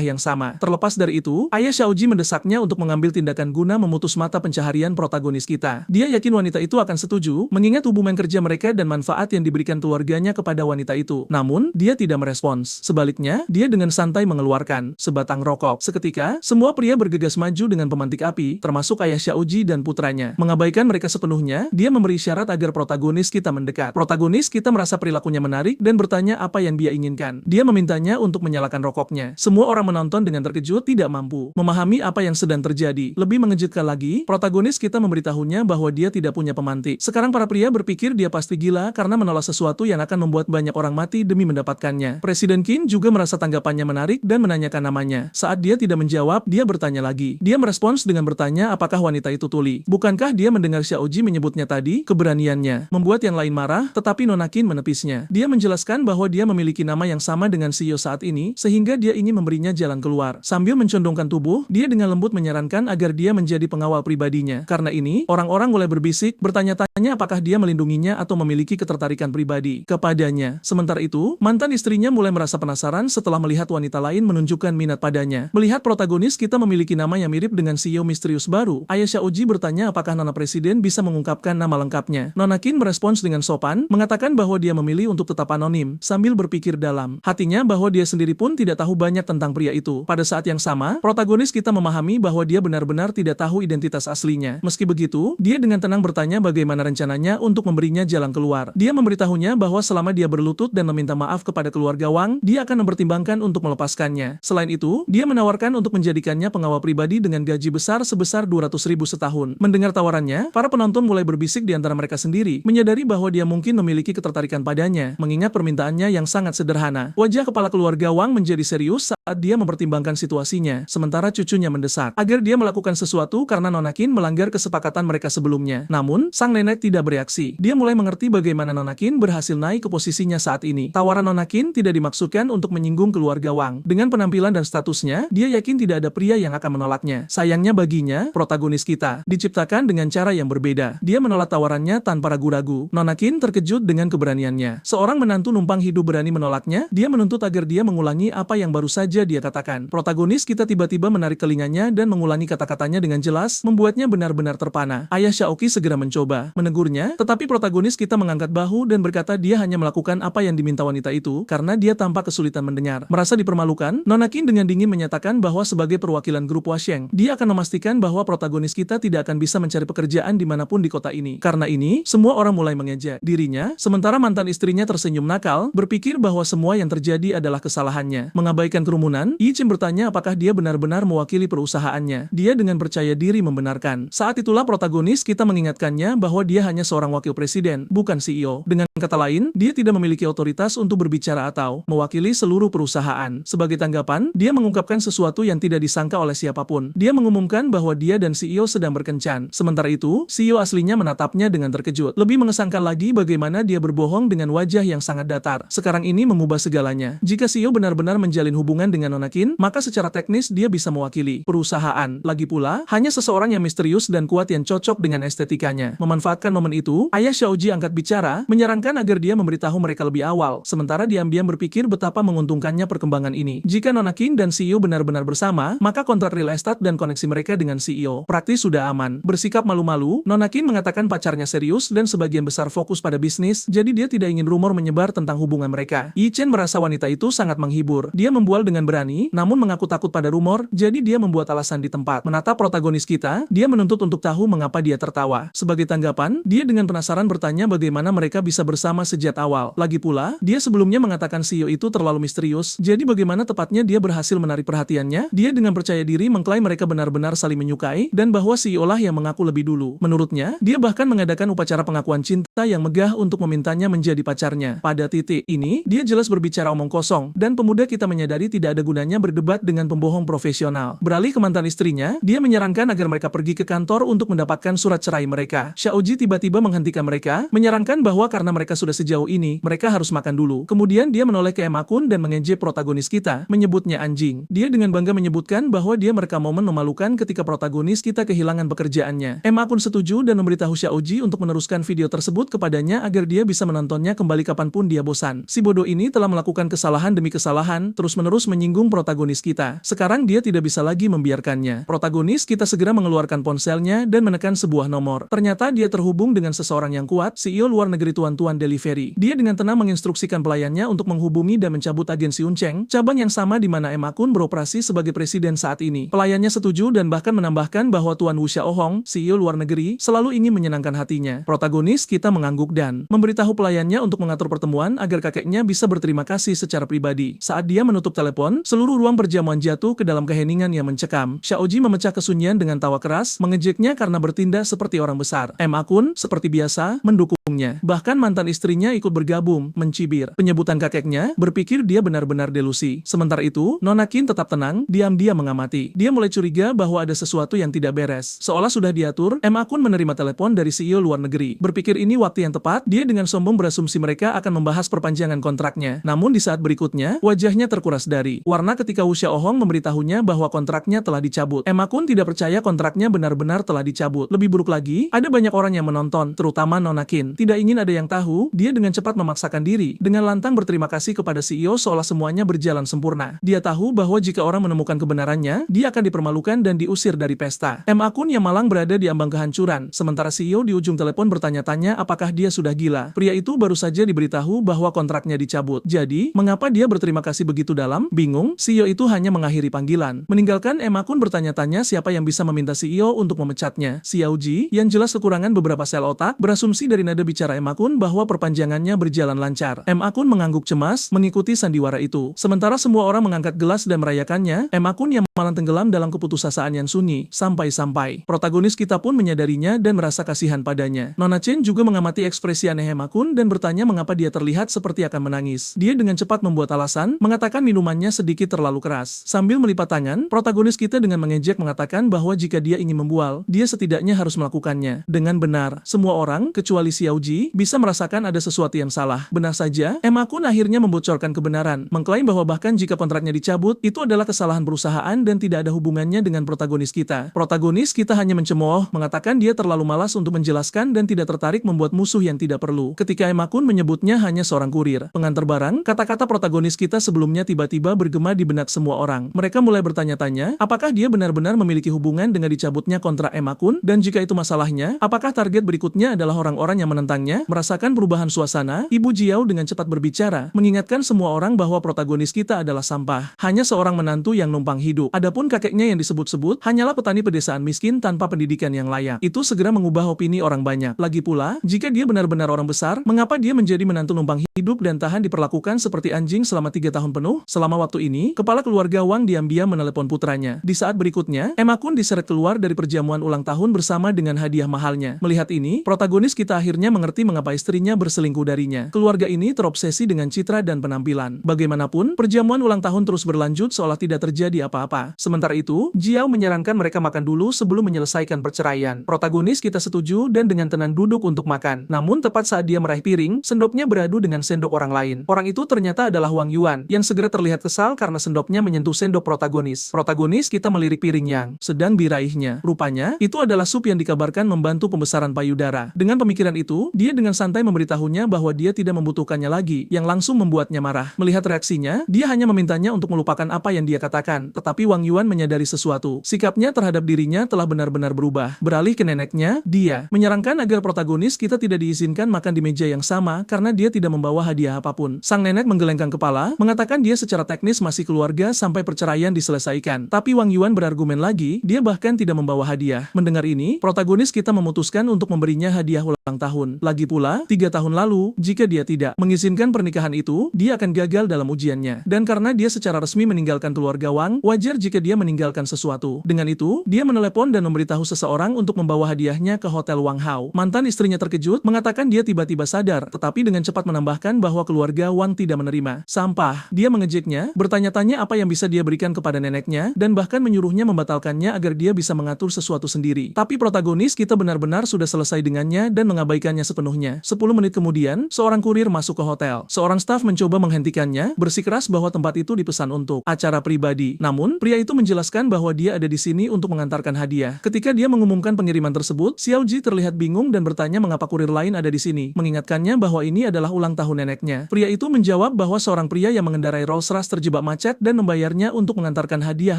yang sama. Terlepas dari itu, ayah Xiaoji mendesaknya untuk mengambil tindakan guna memutus mata pencaharian protagonis kita. Dia yakin wanita itu akan setuju, mengingat hubungan kerja mereka dan manfaat yang diberikan keluarganya kepada wanita itu. Namun, dia tidak merespons. Sebaliknya, dia dengan santai mengeluarkan sebatang rokok. Seketika, semua pria bergegas maju dengan pemantik api, termasuk ayah Xiaoji dan putranya. Mengabaikan mereka sepenuhnya, dia memberi syarat agar protagonis kita mendekat. Protagonis kita merasa perilakunya menarik dan bertanya apa yang dia inginkan. Dia memintanya untuk menyalakan rokoknya. Semua orang menonton dengan terkejut, tidak mampu memahami apa yang sedang terjadi. Lebih mengejutkan lagi, protagonis kita memberitahunya bahwa dia tidak punya pemantik. Sekarang para pria berpikir dia pasti gila karena menolak sesuatu yang akan membuat banyak orang mati demi mendapatkannya. Presiden Qin juga merasa tanggapannya menarik dan menanyakan namanya. Saat dia tidak menjawab, dia bertanya lagi. Dia merespons dengan bertanya apakah wanita itu tuli. Bukankah dia mendengar Xiaoji menyebutnya tadi? Keberaniannya membuat yang lain marah, tetapi Nona Qin menepisnya. Dia menjelaskan bahwa dia memiliki nama yang sama dengan CEO saat ini, sehingga dia ingin memberinya jalan keluar. Sambil mencondongkan tubuh, dia dengan lembut menyarankan agar dia menjadi pengawal pribadinya. Karena ini, orang-orang mulai berbisik, bertanya-tanya apakah dia melindunginya atau memiliki ketertarikan pribadi kepadanya. Sementara itu, mantan istrinya mulai merasa penasaran setelah melihat wanita lain menunjukkan minat padanya. Melihat protagonis kita memiliki nama yang mirip dengan CEO misterius baru, ayah Xiaoji bertanya apakah Nona Presiden bisa mengungkapkan nama lengkapnya. Nona Qin merespons dengan sopan, mengatakan bahwa dia memilih untuk tetap anonim, sambil berpikir dalam hatinya bahwa dia sendiri pun tidak tahu banyak tentang pria itu. Pada saat yang sama, protagonis kita memahami bahwa dia benar-benar tidak tahu identitas aslinya. Meski begitu, dia dengan tenang bertanya bagaimana rencananya untuk memberinya jalan keluar. Dia memberitahunya bahwa selama dia berlutut dan meminta maaf kepada keluarga Wang, dia akan mempertimbangkan untuk melepaskannya. Selain itu, dia menawarkan untuk menjadikannya pengawal pribadi dengan gaji besar sebesar 200.000 setahun. Mendengar tawarannya, para penonton mulai berbisik di antara mereka sendiri, menyadari bahwa dia mungkin memiliki ketertarikan padanya, mengingat permintaannya yang sangat sederhana. Wajah kepala keluarga Wang menjadi serius saat dia mempertimbangkan situasinya, sementara cucunya mendesak agar dia melakukan sesuatu karena Nona Qin melanggar kesepakatan mereka sebelumnya. Namun, sang nenek tidak bereaksi. Dia mulai mengerti bagaimana Nona Qin berhasil naik ke posisinya saat ini. Tawaran Nona Qin tidak dimaksudkan untuk menyinggung keluarga Wang. Dengan penampilan dan statusnya, dia yakin tidak ada pria yang akan menolaknya. Sayangnya baginya, protagonis kita diciptakan dengan cara yang berbeda. Dia menolak tawarannya tanpa ragu-ragu. Nona Qin terkejut dengan keberaniannya. Seorang menantu numpang hidup berani menolaknya, dia menuntut agar dia mengulangi apa yang baru saja dia katakan. Protagonis kita tiba-tiba menarik telinganya dan mengulangi kata-katanya dengan jelas, membuatnya benar-benar terpana. Ayah Xiaoqi segera mencoba menegurnya, tetapi protagonis kita mengangkat bahu dan berkata dia hanya melakukan apa yang diminta wanita itu karena dia tampak kesulitan mendengar. Merasa dipermalukan, Nona Qin dengan dingin menyatakan bahwa sebagai perwakilan grup Huasheng, dia akan memastikan bahwa protagonis kita tidak akan bisa mencari pekerjaan dimanapun di kota ini. Karena ini, semua orang mulai mengejek dirinya, sementara mantan istrinya tersenyum nakal, berpikir bahwa semua yang terjadi adalah kesalahannya. Mengabaikan kerumunan, Yi Chen bertanya apakah dia benar-benar mewakili perusahaannya. Dia dengan percaya diri membenarkan. Saat itulah protagonis kita mengingatkannya bahwa dia hanya seorang wakil presiden, bukan CEO. Dengan kata lain, dia tidak memiliki otoritas untuk berbicara atau mewakili seluruh perusahaan. Sebagai tanggapan, dia mengungkapkan sesuatu yang tidak disangka oleh siapapun. Dia mengumumkan bahwa dia dan CEO sedang berkencan. Sementara itu, CEO aslinya menatapnya dengan terkejut. Lebih mengesankan lagi bagaimana dia berbohong dengan wajah yang sangat datar. Sekarang ini mengubah segalanya. Jika CEO benar-benar menjalin hubungan dengan Nona Qin, maka secara teknis dia bisa mewakili perusahaan. Lagi pula, hanya seseorang yang misterius dan kuat yang cocok dengan estetikanya. Memanfaatkan momen itu, ayah Xiaoji angkat bicara, menyarankan agar dia memberitahu mereka lebih awal. Sementara diam-diam berpikir betapa menguntungkannya perkembangan ini. Jika Nona Qin dan CEO benar-benar bersama, maka kontrak real estate dan koneksi mereka dengan CEO praktis sudah aman. Bersikap malu-malu, Nona Qin mengatakan pacarnya serius dan sebagian besar fokus pada bisnis, jadi dia tidak ingin rumor menyebar tentang hubungan mereka. Yi Chen merasa wanita itu sangat menghibur. Dia membual dengan berani, namun mengaku takut pada rumor, jadi dia membuat alasan di tempat. Menatap protagonis protagonis kita, dia menuntut untuk tahu mengapa dia tertawa. Sebagai tanggapan, dia dengan penasaran bertanya bagaimana mereka bisa bersama sejak awal. Lagi pula, dia sebelumnya mengatakan CEO itu terlalu misterius, jadi bagaimana tepatnya dia berhasil menarik perhatiannya? Dia dengan percaya diri mengklaim mereka benar-benar saling menyukai, dan bahwa CEO lah yang mengaku lebih dulu. Menurutnya, dia bahkan mengadakan upacara pengakuan cinta yang megah untuk memintanya menjadi pacarnya. Pada titik ini, dia jelas berbicara omong kosong, dan pemuda kita menyadari tidak ada gunanya berdebat dengan pembohong profesional. Beralih ke mantan istrinya, dia menyarankan agar mereka pergi ke kantor untuk mendapatkan surat cerai mereka. Xiaoji tiba-tiba menghentikan mereka, menyarankan bahwa karena mereka sudah sejauh ini, mereka harus makan dulu. Kemudian dia menoleh ke Emma Kun dan mengejek protagonis kita, menyebutnya anjing. Dia dengan bangga menyebutkan bahwa dia merekam momen memalukan ketika protagonis kita kehilangan pekerjaannya. Emma Kun setuju dan memberitahu Xiaoji untuk meneruskan video tersebut kepadanya agar dia bisa menontonnya kembali kapanpun dia bosan. Si bodoh ini telah melakukan kesalahan demi kesalahan, terus-menerus menyinggung protagonis kita. Sekarang dia tidak bisa lagi membiarkannya. Protagonis kita segera mengeluarkan ponselnya dan menekan sebuah nomor. Ternyata dia terhubung dengan seseorang yang kuat, CEO luar negeri Tuan-Tuan Delivery. Dia dengan tenang menginstruksikan pelayannya untuk menghubungi dan mencabut agen Siuncheng, cabang yang sama di mana Emma Kun beroperasi sebagai presiden saat ini. Pelayannya setuju dan bahkan menambahkan bahwa Tuan Wu Xiaohong, CEO luar negeri, selalu ingin menyenangkan hatinya. Protagonis kita mengangguk dan memberitahu pelayannya untuk mengatur pertemuan agar kakeknya bisa berterima kasih secara pribadi. Saat dia menutup telepon, seluruh ruang perjamuan jatuh ke dalam keheningan yang mencekam. Xiaoji memecah kesunyian dengan tawa keras, mengejeknya karena bertindak seperti orang besar. Emma Kun, seperti biasa, mendukungnya. Bahkan mantan istrinya ikut bergabung, mencibir. Penyebutan kakeknya, berpikir dia benar-benar delusi. Sementara itu, Nona Qin tetap tenang, diam-diam mengamati. Dia mulai curiga bahwa ada sesuatu yang tidak beres. Seolah sudah diatur, Emma Kun menerima telepon dari CEO luar negeri. Berpikir ini waktu yang tepat, dia dengan sombong berasumsi mereka akan membahas perpanjangan kontraknya. Namun di saat berikutnya, wajahnya terkuras dari warna ketika Wu Xiaohong memberitahunya bahwa kontraknya telah dicabut. Emma Kun tidak percaya kontraknya benar-benar telah dicabut. Lebih buruk lagi, ada banyak orang yang menonton, terutama Nona Qin. Tidak ingin ada yang tahu, dia dengan cepat memaksakan diri, dengan lantang berterima kasih kepada CEO seolah semuanya berjalan sempurna. Dia tahu bahwa jika orang menemukan kebenarannya, dia akan dipermalukan dan diusir dari pesta. Emma Kun yang malang berada di ambang kehancuran, sementara CEO di ujung telepon bertanya-tanya apakah dia sudah gila. Pria itu baru saja diberitahu bahwa kontraknya dicabut. Jadi, mengapa dia berterima kasih begitu dalam? Bingung, CEO itu hanya mengakhiri panggilan. Meninggalkan Emma Kun bertanya-tanya siapa yang bisa meminta CEO untuk memecatnya. Xiaoji, yang jelas kekurangan beberapa sel otak, berasumsi dari nada bicara Emma Kun bahwa perpanjangannya berjalan lancar. Emma Kun mengangguk cemas, mengikuti sandiwara itu. Sementara semua orang mengangkat gelas dan merayakannya, Emma Kun yang malah tenggelam dalam keputusasaan yang sunyi, sampai-sampai protagonis kita pun menyadarinya dan merasa kasihan padanya. Nona Chen juga mengamati ekspresi aneh Emma Kun dan bertanya mengapa dia terlihat seperti akan menangis. Dia dengan cepat membuat alasan, mengatakan minumannya sedikit terlalu keras. Sambil melipat tangan, protagonis kita dengan mengejek mengatakan bahwa jika dia ingin membual, dia setidaknya harus melakukannya. Dengan benar, semua orang, kecuali Xiaoji, bisa merasakan ada sesuatu yang salah. Benar saja, Emma Kun akhirnya membocorkan kebenaran, mengklaim bahwa bahkan jika kontraknya dicabut, itu adalah kesalahan perusahaan dan tidak ada hubungannya dengan protagonis kita. Protagonis kita hanya mencemooh, mengatakan dia terlalu malas untuk menjelaskan dan tidak tertarik membuat musuh yang tidak perlu. Ketika Emma Kun menyebutnya hanya seorang kurir pengantar barang, kata-kata protagonis kita sebelumnya tiba-tiba bergema di benak semua orang. Mereka mulai bertanya-tanya, apakah dia benar-benar memiliki hubungan dengan dicabutnya kontrak Emma Kun, dan jika itu masalahnya, apakah target berikutnya adalah orang-orang yang menentangnya? Merasakan perubahan suasana, Ibu Jiao dengan cepat berbicara, mengingatkan semua orang bahwa protagonis kita adalah sampah. Hanya seorang menantu yang numpang hidup. Adapun kakeknya yang disebut-sebut, hanyalah petani pedesaan miskin tanpa pendidikan yang layak. Itu segera mengubah opini orang banyak. Lagi pula, jika dia benar-benar orang besar, mengapa dia menjadi menantu numpang hidup dan tahan diperlakukan seperti anjing selama 3 tahun penuh? Selama waktu ini, kepala keluarga Wang diam-diam menelepon putranya. Di saat berikutnya, Emma Kun diseret keluar dari perjamuan ulang tahun bersama dengan hadiah mahalnya. Melihat ini, protagonis kita akhirnya mengerti mengapa istrinya berselingkuh darinya. Keluarga ini terobsesi dengan citra dan penampilan. Bagaimanapun, perjamuan ulang tahun terus berlanjut seolah tidak terjadi apa-apa. Sementara itu, Jiao menyarankan mereka makan dulu sebelum menyelesaikan perceraian. Protagonis kita setuju dan dengan tenang duduk untuk makan. Namun tepat saat dia meraih piring, sendoknya beradu dengan sendok orang lain. Orang itu ternyata adalah Wang Yuan, yang segera terlihat kesal karena sendoknya menyentuh sendok protagonis. Protagonis kita melirik piring yang sedang diraihnya. Rupanya, itu adalah sup yang dikabarkan membantu pembesaran payudara. Dengan pemikiran itu, dia dengan santai memberitahunya bahwa dia tidak membutuhkannya lagi, yang langsung membuatnya marah. Melihat reaksinya, dia hanya memintanya untuk melupakan apa yang dia katakan. Tetapi Wang Yuan menyadari sesuatu. Sikapnya terhadap dirinya telah benar-benar berubah. Beralih ke neneknya, dia menyarankan agar protagonis kita tidak diizinkan makan di meja yang sama karena dia tidak membawa hadiah apapun. Sang nenek menggelengkan kepala, mengatakan dia secara teknis masih keluarga sampai perceraian diselesaikan. Tapi Wang Yuan berargumen lagi, lagi, dia bahkan tidak membawa hadiah. Mendengar ini, protagonis kita memutuskan untuk memberinya hadiah ulang tahun. Lagi pula, 3 tahun lalu, jika dia tidak mengizinkan pernikahan itu, dia akan gagal dalam ujiannya. Dan karena dia secara resmi meninggalkan keluarga Wang, wajar jika dia meninggalkan sesuatu. Dengan itu, dia menelepon dan memberitahu seseorang untuk membawa hadiahnya ke Hotel Wang Hao. Mantan istrinya terkejut, mengatakan dia tiba-tiba sadar, tetapi dengan cepat menambahkan bahwa keluarga Wang tidak menerima. Sampah. Dia mengejeknya, bertanya-tanya apa yang bisa dia berikan kepada neneknya, dan bahkan menyuruhnya membatalkannya agar dia bisa mengatur sesuatu sendiri. Tapi protagonis kita benar-benar sudah selesai dengannya dan mengabaikannya sepenuhnya. 10 menit kemudian, seorang kurir masuk ke hotel. Seorang staf mencoba menghentikannya, bersikeras bahwa tempat itu dipesan untuk acara pribadi. Namun, pria itu menjelaskan bahwa dia ada di sini untuk mengantarkan hadiah. Ketika dia mengumumkan pengiriman tersebut, Xiao Ji terlihat bingung dan bertanya mengapa kurir lain ada di sini, mengingatkannya bahwa ini adalah ulang tahun neneknya. Pria itu menjawab bahwa seorang pria yang mengendarai Rolls-Royce terjebak macet dan membayarnya untuk mengantarkan hadiah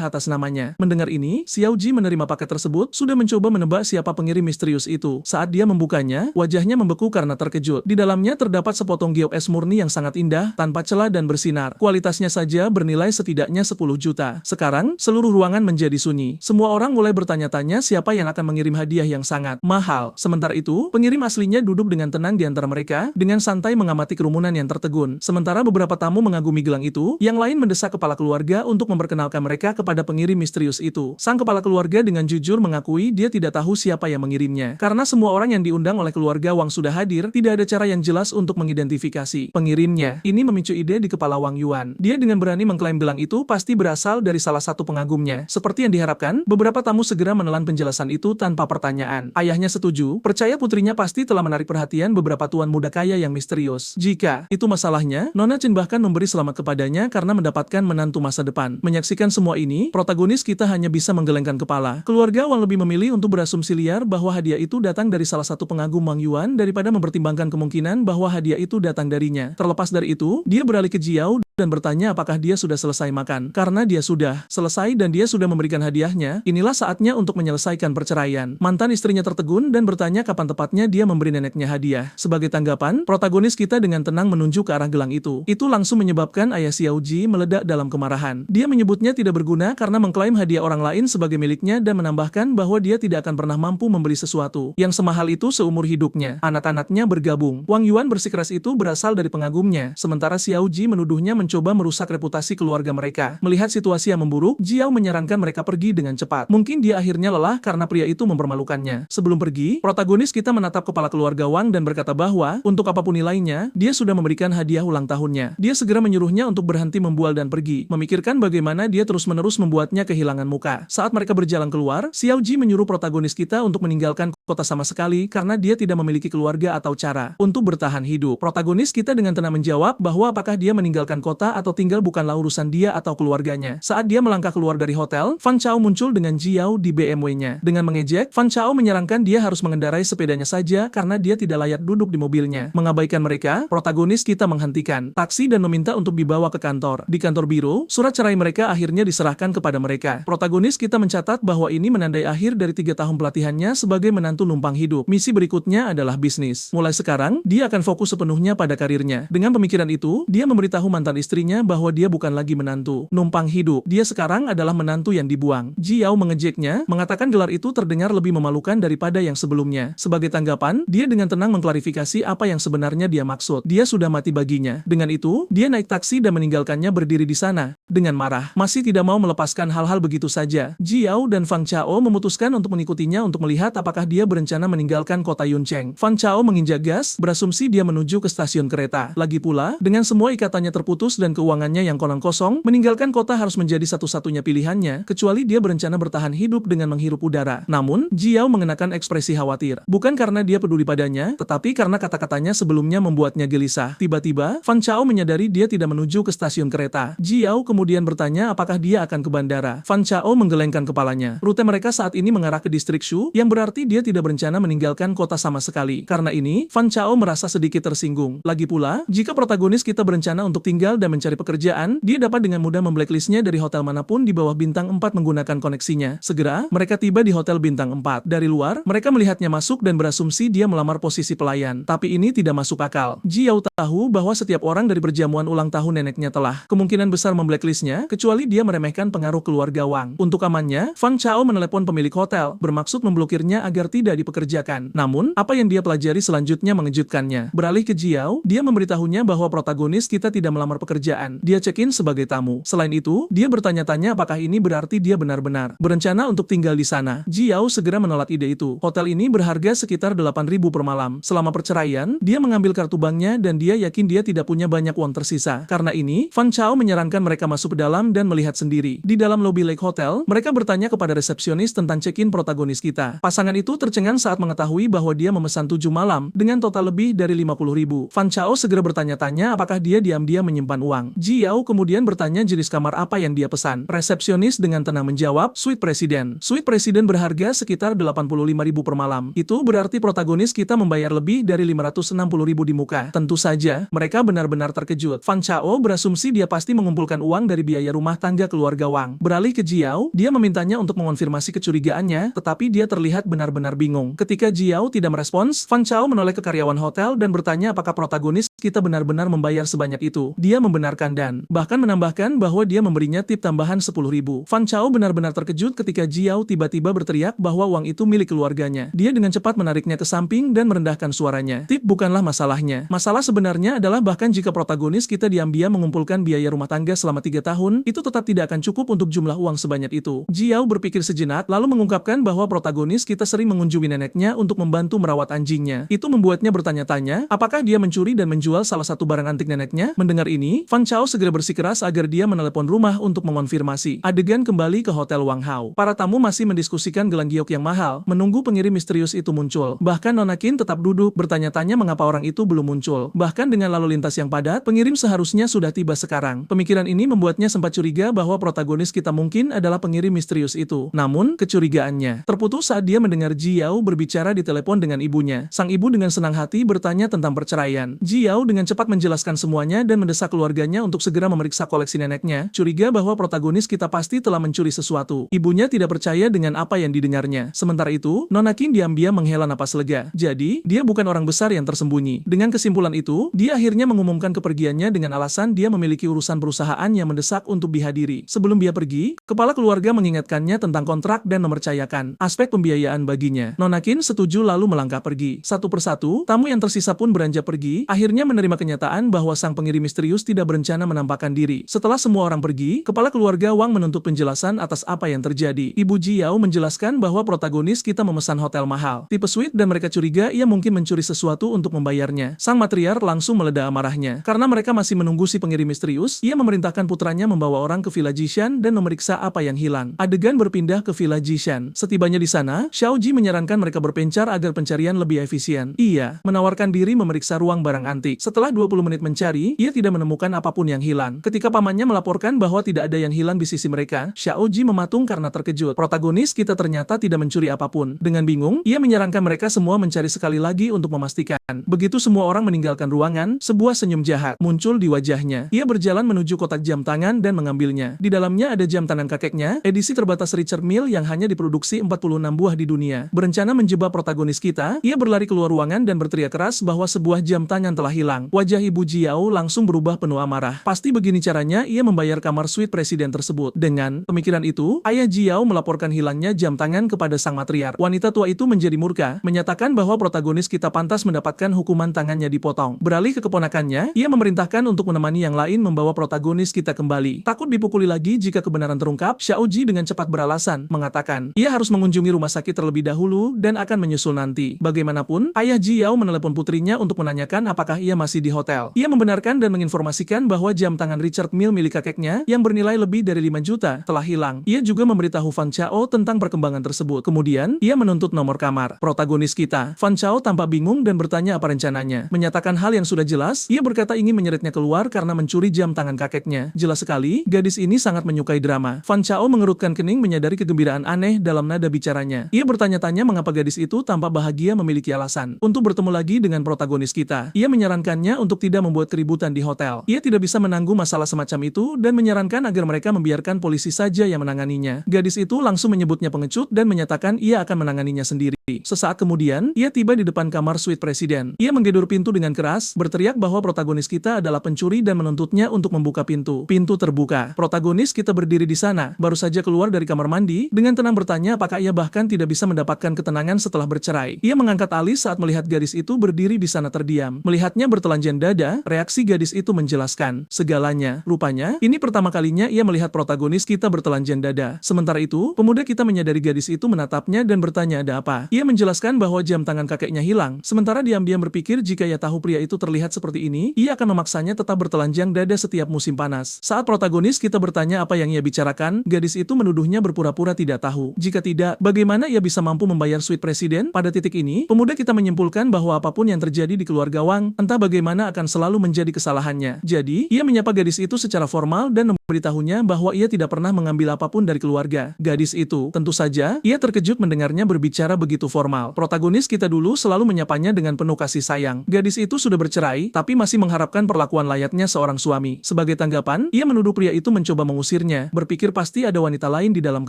atas namanya. Mendengar ini, Xiao Ji menerima paket tersebut, sudah mencoba menebak siapa pengirim misterius itu. Saat dia membukanya, wajahnya membeku karena terkejut. Di dalamnya terdapat sepotong giok es murni yang sangat indah, tanpa celah dan bersinar. Kualitasnya saja bernilai setidaknya 10 juta. Sekarang, seluruh ruangan menjadi sunyi. Semua orang mulai bertanya-tanya siapa yang akan mengirim hadiah yang sangat mahal. Sementara itu, pengirim aslinya duduk dengan tenang di antara mereka, dengan santai mengamati kerumunan yang tertegun. Sementara beberapa tamu mengagumi gelang itu, yang lain mendesak kepala keluarga untuk memperkenalkan mereka kepada pengirim misterius itu. Sang kepala keluarga dengan jujur mengakui dia tidak tahu siapa yang mengirimnya. Karena semua orang yang diundang oleh keluarga Wang sudah hadir, tidak ada cara yang jelas untuk mengidentifikasi pengirimnya. Ini memicu ide di kepala Wang Yuan. Dia dengan berani mengklaim gelang itu pasti berasal dari salah satu pengagumnya. Seperti yang diharapkan, beberapa tamu segera menelan penjelasan itu tanpa pertanyaan. Ayahnya setuju, percaya putrinya pasti telah menarik perhatian beberapa tuan muda kaya yang misterius. Jika itu masalahnya, Nona Chen bahkan memberi selamat kepadanya karena mendapatkan menantu masa depan. Menyaksikan semua ini, protagonis kita hanya bisa menggelengkan kepala. Keluarga Wang lebih memilih untuk berasumsi liar bahwa hadiah itu datang dari salah satu pengagum Wang Yuan daripada mempertimbangkan kemungkinan bahwa hadiah itu datang darinya. Terlepas dari itu, dia beralih ke Jiao dan bertanya apakah dia sudah selesai makan. Karena dia sudah selesai dan dia sudah memberikan hadiahnya, inilah saatnya untuk menyelesaikan perceraian. Mantan istrinya tertegun dan bertanya kapan tepatnya dia memberi neneknya hadiah. Sebagai tanggapan, protagonis kita dengan tenang menunjuk ke arah gelang itu. Itu langsung menyebabkan ayah Xiao Ji meledak dalam kemarahan. Dia menyebutnya tidak berguna karena mengklaim hadiah orang lain sebagai miliknya dan menambahkan bahwa dia tidak akan pernah mampu membeli sesuatu yang semahal itu seumur hidupnya. Anak-anaknya bergabung. Wang Yuan bersikeras itu berasal dari pengagumnya, sementara Xiao Ji menuduhnya mencoba merusak reputasi keluarga mereka. Melihat situasi yang memburuk, Jiao menyarankan mereka pergi dengan cepat. Mungkin dia akhirnya lelah karena pria itu mempermalukannya. Sebelum pergi, protagonis kita menatap kepala keluarga Wang dan berkata bahwa, untuk apapun nilainya, dia sudah memberikan hadiah ulang tahunnya. Dia segera menyuruhnya untuk berhenti membual dan pergi, memikirkan bagaimana dia terus-menerus membuatnya kehilangan muka. Saat mereka berjalan keluar, Xiao Ji menyuruh protagonis kita untuk meninggalkan kota sama sekali karena dia tidak memiliki keluarga atau cara untuk bertahan hidup. Protagonis kita dengan tenang menjawab bahwa apakah dia meninggalkan kota atau tinggal bukanlah urusan dia atau keluarganya. Saat dia melangkah keluar dari hotel, Fan Chao muncul dengan Jiao di BMW-nya. Dengan mengejek, Fan Chao menyarankan dia harus mengendarai sepedanya saja karena dia tidak layak duduk di mobilnya. Mengabaikan mereka, protagonis kita menghentikan taksi dan meminta untuk dibawa ke kantor. Di kantor biro, surat cerai mereka akhirnya diserahkan kepada mereka. Protagonis kita mencatat bahwa ini menandai akhir dari 3 tahun pelatihannya sebagai menantu numpang hidup. Misi berikutnya adalah bisnis. Mulai sekarang, dia akan fokus sepenuhnya pada karirnya. Dengan pemikiran itu, dia memberitahu mantan istrinya bahwa dia bukan lagi menantu numpang hidup. Dia sekarang adalah menantu yang dibuang. Jiao mengejeknya, mengatakan gelar itu terdengar lebih memalukan daripada yang sebelumnya. Sebagai tanggapan, dia dengan tenang mengklarifikasi apa yang sebenarnya dia maksud. Dia sudah mati baginya. Dengan itu, dia naik taksi dan meninggalkannya berdiri di sana dengan marah. Masih tidak mau melepaskan hal-hal begitu saja. Jiao dan Fan Chao memutuskan untuk mengikutinya untuk melihat apakah dia berencana meninggalkan kota Yuncheng. Fan Chao menginjak gas, berasumsi dia menuju ke stasiun kereta. Lagi pula, dengan semua ikatannya terputus dan keuangannya yang konon kosong, meninggalkan kota harus menjadi satu-satunya pilihannya, kecuali dia berencana bertahan hidup dengan menghirup udara. Namun, Jiao mengenakan ekspresi khawatir. Bukan karena dia peduli padanya, tetapi karena kata-katanya sebelumnya membuatnya gelisah. Tiba-tiba, Fan Chao menyadari dia tidak menuju ke stasiun kereta. Jiao kemudian bertanya apakah dia akan ke bandara. Fan Chao menggelengkan kepalanya. Rute mereka saat ini mengarah ke distrik Shu, yang berarti dia tidak tidak berencana meninggalkan kota sama sekali. Karena ini, Fan Chao merasa sedikit tersinggung. Lagi pula, jika protagonis kita berencana untuk tinggal dan mencari pekerjaan, dia dapat dengan mudah memblacklistnya dari hotel manapun di bawah bintang 4 menggunakan koneksinya. Segera, mereka tiba di hotel bintang 4. Dari luar, mereka melihatnya masuk dan berasumsi dia melamar posisi pelayan. Tapi ini tidak masuk akal. Ji Yao tahu bahwa setiap orang dari perjamuan ulang tahun neneknya telah kemungkinan besar memblacklistnya, kecuali dia meremehkan pengaruh keluarga Wang. Untuk amannya, Fan Chao menelepon pemilik hotel, bermaksud memblokirnya agar tidak dipekerjakan. Namun, apa yang dia pelajari selanjutnya mengejutkannya. Beralih ke Ji Yao, dia memberitahunya bahwa protagonis kita tidak melamar pekerjaan. Dia check-in sebagai tamu. Selain itu, dia bertanya-tanya apakah ini berarti dia benar-benar berencana untuk tinggal di sana. Ji Yao segera menolak ide itu. Hotel ini berharga sekitar 8.000 per malam. Selama perceraian, dia mengambil kartu banknya dan dia yakin dia tidak punya banyak uang tersisa. Karena ini, Fan Chao menyarankan mereka masuk ke dalam dan melihat sendiri. Di dalam lobi Lake Hotel, mereka bertanya kepada resepsionis tentang check-in protagonis kita. Pasangan itu tercengang saat mengetahui bahwa dia memesan 7 malam dengan total lebih dari 50.000. Fan Chao segera bertanya-tanya apakah dia diam-diam menyimpan uang. Ji Yao kemudian bertanya jenis kamar apa yang dia pesan. Resepsionis dengan tenang menjawab, Suite Presiden. Suite Presiden berharga sekitar 85.000 per malam. Itu berarti protagonis kita membayar lebih dari 560.000 di muka. Tentu saja, mereka benar-benar terkejut. Fan Chao berasumsi dia pasti mengumpulkan uang dari biaya rumah tangga keluarga Wang. Beralih ke Ji Yao, dia memintanya untuk mengonfirmasi kecurigaannya, tetapi dia terlihat benar-benar bingung. Ketika Ji Yao tidak merespons, Fan Chao menoleh ke karyawan hotel dan bertanya apakah protagonis kita benar-benar membayar sebanyak itu. Dia membenarkan dan bahkan menambahkan bahwa dia memberinya tip tambahan 10.000. Fan Chao benar-benar terkejut ketika Ji Yao tiba-tiba berteriak bahwa uang itu milik keluarganya. Dia dengan cepat menariknya ke samping dan merendahkan suaranya. Tip bukanlah masalahnya. Masalah sebenarnya adalah bahkan jika protagonis kita diam-diam mengumpulkan biaya rumah tangga selama 3 tahun, itu tetap tidak akan cukup untuk jumlah uang sebanyak itu. Ji Yao berpikir sejenak, lalu mengungkapkan bahwa protagonis kita sering mengunjungi neneknya untuk membantu merawat anjingnya. Itu membuatnya bertanya-tanya, apakah dia mencuri dan menjual salah satu barang antik neneknya? Mendengar ini, Fan Chao segera bersikeras agar dia menelepon rumah untuk mengonfirmasi. Adegan kembali ke Hotel Wang Hao. Para tamu masih mendiskusikan gelang giok yang mahal, menunggu pengirim misterius itu muncul. Bahkan Nona Qin tetap duduk, bertanya-tanya mengapa orang itu belum muncul. Bahkan dengan lalu lintas yang padat, pengirim seharusnya sudah tiba sekarang. Pemikiran ini membuatnya sempat curiga bahwa protagonis kita mungkin adalah pengirim misterius itu. Namun, kecurigaannya terputus saat dia mendengar Ji Yao berbicara di telepon dengan ibunya. Sang ibu dengan senang hati bertanya tentang perceraian. Ji Yao dengan cepat menjelaskan semuanya dan mendesak keluarganya untuk segera memeriksa koleksi neneknya, curiga bahwa protagonis kita pasti telah mencuri sesuatu. Ibunya tidak percaya dengan apa yang didengarnya. Sementara itu, Nona Qin diam-diam menghela napas lega. Jadi, dia bukan orang besar yang tersembunyi. Dengan kesimpulan itu, dia akhirnya mengumumkan kepergiannya dengan alasan dia memiliki urusan perusahaan yang mendesak untuk dihadiri. Sebelum dia pergi, kepala keluarga mengingatkannya tentang kontrak dan mempercayakan aspek pembiayaan baginya. Nona Qin setuju lalu melangkah pergi. Satu persatu, tamu yang tersisa pun beranjak pergi, akhirnya menerima kenyataan bahwa sang pengirim misterius tidak berencana menampakkan diri. Setelah semua orang pergi, kepala keluarga Wang menuntut penjelasan atas apa yang terjadi. Ibu Ji Yao menjelaskan bahwa protagonis kita memesan hotel mahal, tipe suite, dan mereka curiga ia mungkin mencuri sesuatu untuk membayarnya. Sang matriark langsung meledak amarahnya. Karena mereka masih menunggu si pengirim misterius, ia memerintahkan putranya membawa orang ke Villa Jishan dan memeriksa apa yang hilang. Adegan berpindah ke Villa Jishan. Setibanya di sana, Xiao Ji menyarankan mereka berpencar agar pencarian lebih efisien. Ia menawarkan diri memeriksa ruang barang antik. Setelah 20 menit mencari, ia tidak menemukan apapun yang hilang. Ketika pamannya melaporkan bahwa tidak ada yang hilang di sisi mereka, Xiao Ji mematung karena terkejut. Protagonis kita ternyata tidak mencuri apapun. Dengan bingung, ia menyarankan mereka semua mencari sekali lagi untuk memastikan. Begitu semua orang meninggalkan ruangan, sebuah senyum jahat muncul di wajahnya. Ia berjalan menuju kotak jam tangan dan mengambilnya. Di dalamnya ada jam tangan kakeknya, edisi terbatas Richard Mille yang hanya diproduksi 46 buah di dunia. Berencana menjebak protagonis kita, ia berlari keluar ruangan dan berteriak keras bahwa sebuah jam tangan telah hilang. Wajah Ibu Ji Yao langsung berubah penuh amarah. Pasti begini caranya ia membayar kamar suite presiden tersebut. Dengan pemikiran itu, ayah Ji Yao melaporkan hilangnya jam tangan kepada sang matriark. Wanita tua itu menjadi murka, menyatakan bahwa protagonis kita pantas mendapatkan hukuman tangannya dipotong. Beralih ke keponakannya, ia memerintahkan untuk menemani yang lain membawa protagonis kita kembali. Takut dipukuli lagi jika kebenaran terungkap, Xiao Ji dengan cepat beralasan, mengatakan ia harus mengunjungi rumah sakit terlebih dahulu dan akan menyusul nanti. Bagaimanapun, ayah Ji Yao menelepon putrinya untuk menanyakan apakah ia masih di hotel. Ia membenarkan dan menginformasikan bahwa jam tangan Richard Mille milik kakeknya yang bernilai lebih dari 5 juta telah hilang. Ia juga memberitahu Fan Chao tentang perkembangan tersebut. Kemudian, ia menuntut nomor kamar protagonis kita. Fan Chao tampak bingung dan bertanya bertanya apa rencananya. Menyatakan hal yang sudah jelas, ia berkata ingin menyeretnya keluar karena mencuri jam tangan kakeknya. Jelas sekali, gadis ini sangat menyukai drama. Fan Chao mengerutkan kening menyadari kegembiraan aneh dalam nada bicaranya. Ia bertanya-tanya mengapa gadis itu tampak bahagia memiliki alasan untuk bertemu lagi dengan protagonis kita. Ia menyarankannya untuk tidak membuat keributan di hotel. Ia tidak bisa menanggung masalah semacam itu dan menyarankan agar mereka membiarkan polisi saja yang menanganinya. Gadis itu langsung menyebutnya pengecut dan menyatakan ia akan menanganinya sendiri. Sesaat kemudian, ia tiba di depan kamar suite presiden. Ia menggedor pintu dengan keras, berteriak bahwa protagonis kita adalah pencuri dan menuntutnya untuk membuka pintu. Pintu terbuka. Protagonis kita berdiri di sana, baru saja keluar dari kamar mandi, dengan tenang bertanya apakah ia bahkan tidak bisa mendapatkan ketenangan setelah bercerai. Ia mengangkat alis saat melihat gadis itu berdiri di sana terdiam. Melihatnya bertelanjang dada, reaksi gadis itu menjelaskan segalanya. Rupanya, ini pertama kalinya ia melihat protagonis kita bertelanjang dada. Sementara itu, pemuda kita menyadari gadis itu menatapnya dan bertanya ada apa. Ia menjelaskan bahwa jam tangan kakeknya hilang, sementara diam-diam berpikir jika ia tahu pria itu terlihat seperti ini, ia akan memaksanya tetap bertelanjang dada setiap musim panas. Saat protagonis kita bertanya apa yang ia bicarakan, gadis itu menuduhnya berpura-pura tidak tahu. Jika tidak, bagaimana ia bisa mampu membayar suite presiden? Pada titik ini, pemuda kita menyimpulkan bahwa apapun yang terjadi di keluarga Wang, entah bagaimana akan selalu menjadi kesalahannya. Jadi, ia menyapa gadis itu secara formal dan memberitahunya bahwa ia tidak pernah mengambil apapun dari keluarga gadis itu. Tentu saja, ia terkejut mendengarnya berbicara begitu formal. Protagonis kita dulu selalu menyapanya dengan penuh kasih sayang. Gadis itu sudah bercerai, tapi masih mengharapkan perlakuan layaknya seorang suami. Sebagai tanggapan, ia menuduh pria itu mencoba mengusirnya, berpikir pasti ada wanita lain di dalam